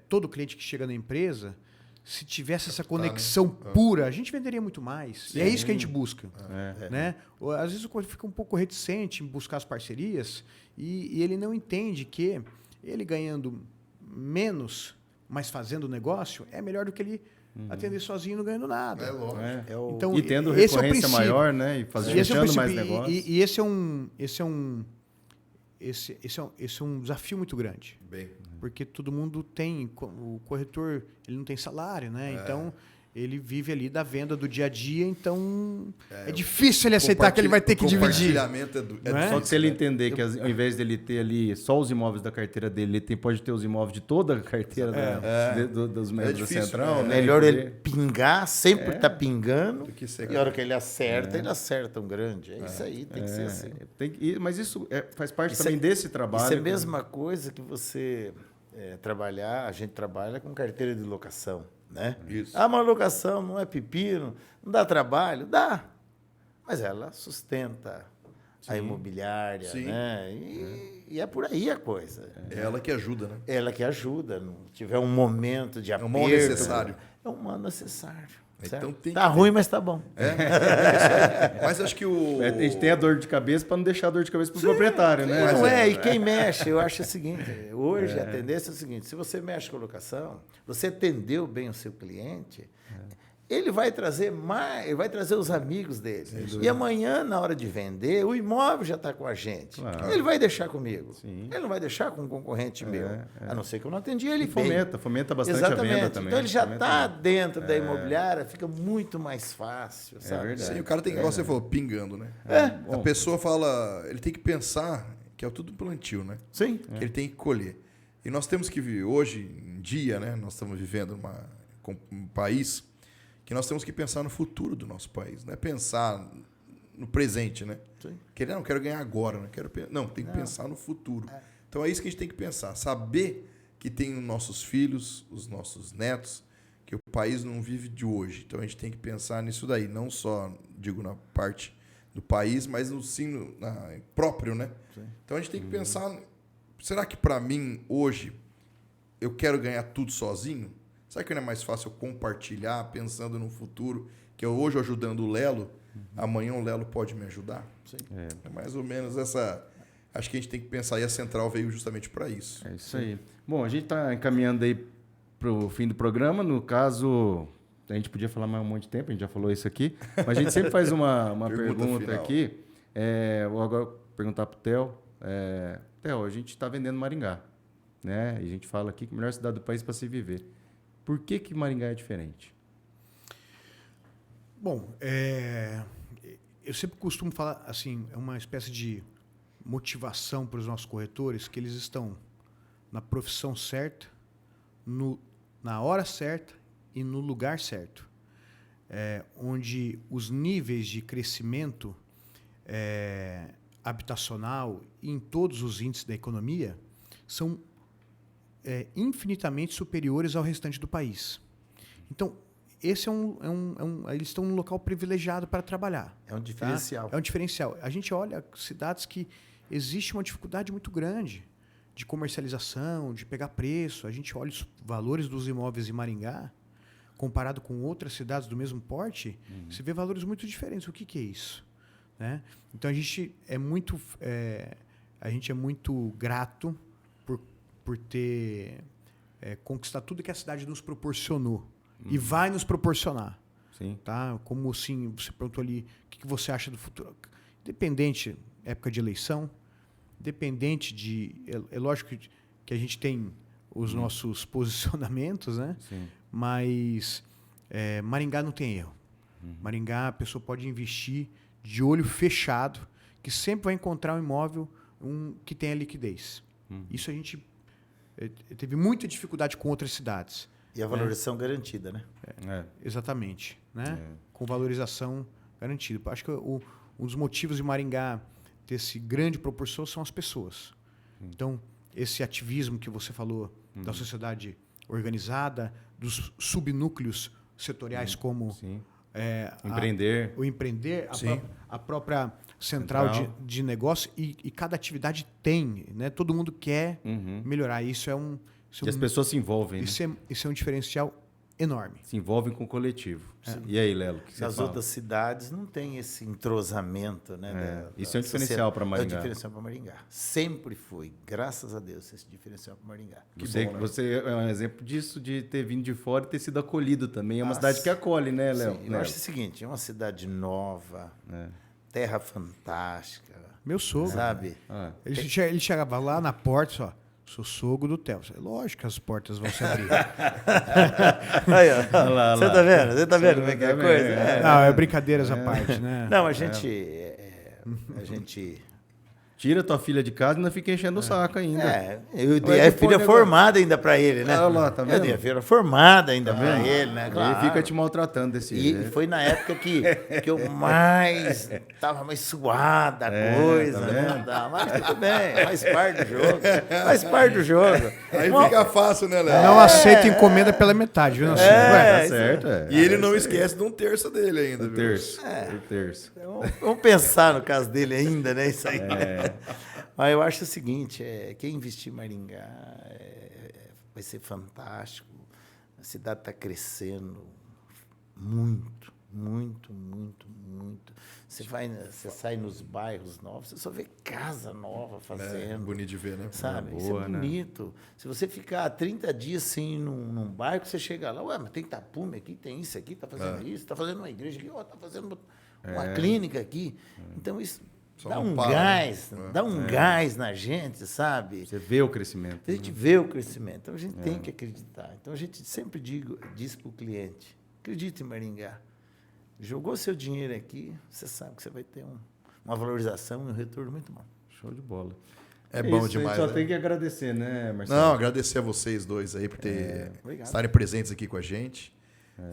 todo cliente que chega na empresa, se tivesse essa conexão pura, a gente venderia muito mais. Sim. E é isso que a gente busca. É. Né? Às vezes o cliente fica um pouco reticente em buscar as parcerias e ele não entende que ele ganhando menos, mas fazendo negócio, é melhor do que ele atender sozinho e não ganhando nada. É lógico. Então, E tendo esse é o recorrência princípio. maior, né? E fechando mais negócios. E esse é um desafio muito grande. Bem. Porque todo mundo tem, o corretor, ele não tem salário, né? Então, ele vive ali da venda do dia a dia, então é difícil ele aceitar que ele vai ter que dividir. Compartilhamento é Não é? Só que se ele né? entender que ao invés dele ter ali só os imóveis da carteira dele, ele pode ter os imóveis de toda a carteira dos membros da difícil, central. né? Né? Melhor E ele poder- pingar, sempre tá pingando. Do que ser E a hora que ele acerta, ele acerta um grande. É isso aí, tem que ser assim. Mas isso faz parte Isso também é- desse trabalho. Isso é a mesma coisa que você trabalhar, a gente trabalha com carteira de locação, né? Isso. Ah, uma locação não é pepino, não dá trabalho? Dá, mas ela sustenta a imobiliária, Sim. né? E é por aí a coisa. É ela que ajuda, né? Ela que ajuda, não tiver um momento de aperto. um mal necessário. É um mal necessário. Então certo? tem Tá que- ruim, mas tá bom. Mas acho que o. A gente tem a dor de cabeça para não deixar a dor de cabeça para o proprietário, né? Não é, e quem mexe, eu acho o seguinte, hoje a tendência é o seguinte, se você mexe com locação, você atendeu bem o seu cliente, ele vai trazer mais, ele vai trazer os amigos dele. E amanhã, na hora de vender, o imóvel já está com a gente. Claro. Ele vai deixar comigo. Sim. Ele não vai deixar com um concorrente meu. A não ser que eu não atendi ele E bem. fomenta bastante a Exatamente. venda também. Então ele já Fomenta está muito. dentro da imobiliária, fica muito mais fácil, sabe? verdade. Sim, o cara tem que, igual você falou, pingando, né? A Bom, pessoa fala, ele tem que pensar que é tudo plantio, né? Sim. Que ele tem que colher. E nós temos que viver, hoje em dia, né? Nós estamos vivendo um país que nós temos que pensar no futuro do nosso país, não é pensar no presente, né? Sim. Não, quero ganhar agora, né? Não, tem que pensar no futuro. Então é isso que a gente tem que pensar, saber que tem os nossos filhos, os nossos netos, que o país não vive de hoje. Então a gente tem que pensar nisso daí, não só, digo, na parte do país, mas no próprio, né? Sim. Então a gente tem que pensar, será que para mim hoje eu quero ganhar tudo sozinho? Será que não é mais fácil eu compartilhar, pensando no futuro, que eu hoje ajudando o Lelo, amanhã o Lelo pode me ajudar? Sim. É mais ou menos essa... Acho que a gente tem que pensar, e a Central veio justamente para isso. É isso aí. Bom, a gente está encaminhando aí para o fim do programa. No caso, a gente podia falar mais um monte de tempo, a gente já falou isso aqui, mas a gente sempre faz uma pergunta final. aqui. Vou agora perguntar para o Theo. Theo, a gente está vendendo Maringá, né? E a gente fala aqui que é a melhor cidade do país para se viver. Por que Maringá é diferente? Bom, eu sempre costumo falar assim, é uma espécie de motivação para os nossos corretores que eles estão na profissão certa, na hora certa e no lugar certo. Onde os níveis de crescimento habitacional e em todos os índices da economia são infinitamente superiores ao restante do país. Então, esse eles estão num local privilegiado para trabalhar. É um diferencial. Tá? É um diferencial. A gente olha cidades que existe uma dificuldade muito grande de comercialização, de pegar preço. A gente olha os valores dos imóveis em Maringá, comparado com outras cidades do mesmo porte, se vê valores muito diferentes. O que é isso? Né? Então, a gente é muito grato por ter conquistado tudo que a cidade nos proporcionou. E vai nos proporcionar. Sim. Tá? Como assim, você perguntou ali, o que você acha do futuro? Independente, época de eleição, independente de... É lógico que a gente tem os nossos posicionamentos, né? Sim. Mas Maringá não tem erro. Maringá, a pessoa pode investir de olho fechado, que sempre vai encontrar um imóvel que tenha liquidez. Isso a gente teve muita dificuldade com outras cidades. E a valorização garantida, né? Exatamente. Né? Com valorização garantida. Acho que um dos motivos de Maringá ter esse grande proporção são as pessoas. Então, esse ativismo que você falou da sociedade organizada, dos subnúcleos setoriais como empreender, o empreender, a própria central de negócio e cada atividade tem, né? Todo mundo quer melhorar. Isso é e as pessoas se envolvem. Isso é um diferencial enorme. Se envolvem com o coletivo. E aí, Lelo, o que você Nas fala? outras cidades não tem esse entrosamento, né? Isso é um diferencial para Maringá. É um diferencial para Maringá. Sempre foi, graças a Deus, esse diferencial para Maringá. Você é um exemplo disso, de ter vindo de fora e ter sido acolhido também. É uma cidade que acolhe, né, Léo? Eu acho o seguinte, é uma cidade nova, terra fantástica. Meu sogro. Sabe? Ele chegava lá na porta só. Sou sogro do Theo. Lógico que as portas vão se abrir. Aí, ó. Você tá vendo? Você tá vendo como é que é a coisa? Não, é brincadeiras à parte, né? Não, a gente... Tira tua filha de casa e ainda fica enchendo o saco ainda. Eu dei a filha formada ainda pra ele, né? Olha lá, tá vendo? Eu dei a filha formada ainda pra ele, né? Claro. Ele fica te maltratando desse jeito. E foi na época que eu tava mais suada a coisa, né? Mas tudo bem, faz parte do jogo. Faz parte do jogo. Aí fica fácil, né, Léo? Não aceita encomenda pela metade, viu? Tá certo, E ele não esquece de um terço dele ainda, viu? Terço. Vamos pensar no caso dele ainda, né? Isso aí. Mas eu acho o seguinte, quem investir em Maringá vai ser fantástico. A cidade está crescendo muito, muito, muito, muito. Você sai nos bairros novos, você só vê casa nova fazendo. Bonito de ver, né? Sabe? Isso é bonito. Né? Se você ficar 30 dias assim num bairro, você chega lá, ué, mas tem tapume aqui, tem isso aqui, está fazendo isso, está fazendo uma igreja aqui, está fazendo uma clínica aqui. Então, isso dá um gás, dá um gás na gente, sabe? Você vê o crescimento. A gente vê o crescimento. Então, a gente tem que acreditar. Então, a gente sempre diz para o cliente, acredite em Maringá. Jogou seu dinheiro aqui, você sabe que você vai ter uma valorização e um retorno muito bom. Show de bola. É bom isso, demais. A gente só né? tem que agradecer, né, Marcelo? Não, agradecer a vocês dois aí por estarem presentes aqui com a gente.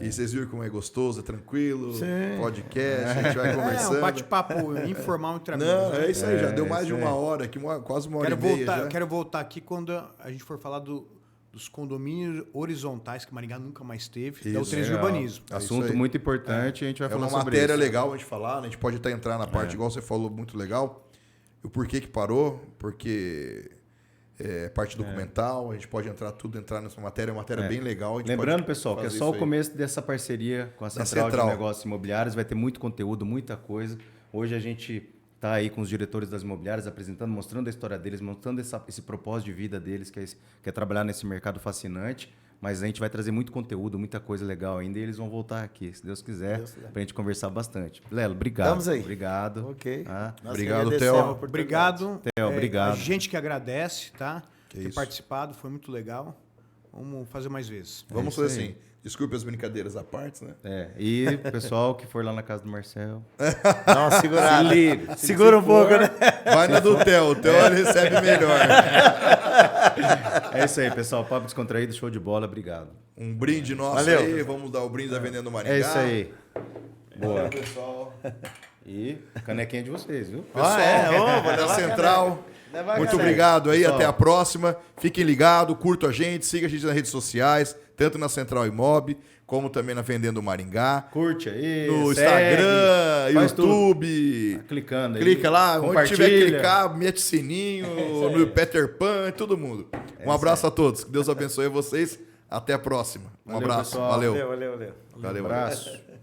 E vocês viram como é gostoso, é tranquilo, podcast, a gente vai conversando. Um bate-papo informal entre amigos. Não, é isso aí, já deu mais de uma hora aqui, quase uma hora e meia já. Quero voltar aqui quando a gente for falar dos condomínios horizontais que Maringá nunca mais teve, da UTN de urbanismo. Assunto muito importante, a gente vai falar sobre isso. É uma matéria legal a gente falar, né? A gente pode até entrar na parte, igual você falou, muito legal. O porquê que parou, porque parte documental, a gente pode entrar nessa matéria, é uma matéria bem legal. Lembrando, pessoal, que é só o começo dessa parceria com a Central de Negócios Imobiliários, vai ter muito conteúdo, muita coisa. Hoje a gente está aí com os diretores das imobiliárias apresentando, mostrando a história deles, mostrando esse propósito de vida deles, que é trabalhar nesse mercado fascinante. Mas a gente vai trazer muito conteúdo, muita coisa legal ainda, e eles vão voltar aqui, se Deus quiser, para a gente conversar bastante. Lelo, obrigado. Estamos aí. Obrigado. Ok. Obrigado, Theo. Obrigado. Theo, obrigado. A gente que agradece, tá? Ter participado, foi muito legal. Vamos fazer mais vezes. Vamos fazer assim. Desculpe as brincadeiras à parte, né? E o pessoal que for lá na casa do Marcel. Dá uma segurada. Segura um pouco, né? Vai na do Theo. O Theo ele recebe melhor. É isso aí, pessoal. Papo descontraído, show de bola. Obrigado. Um brinde nosso Valeu. aí. Vamos dar o brinde da Vendendo Maringá. É isso aí. Boa. Pessoal. E canequinha de vocês, viu? Pessoal da Central. Muito obrigado aí. Pessoal. Até a próxima. Fiquem ligados, curtam a gente, sigam a gente nas redes sociais, tanto na Central Imob, como também na Vendendo Maringá. Curte aí. No segue, Instagram, YouTube. Tá clicando aí. Clica lá, onde tiver que clicar, mete sininho, no Peter Pan, todo mundo. Um abraço a todos. Que Deus abençoe vocês. Até a próxima. Um abraço. Pessoal. Valeu. Valeu. Valeu. Um abraço.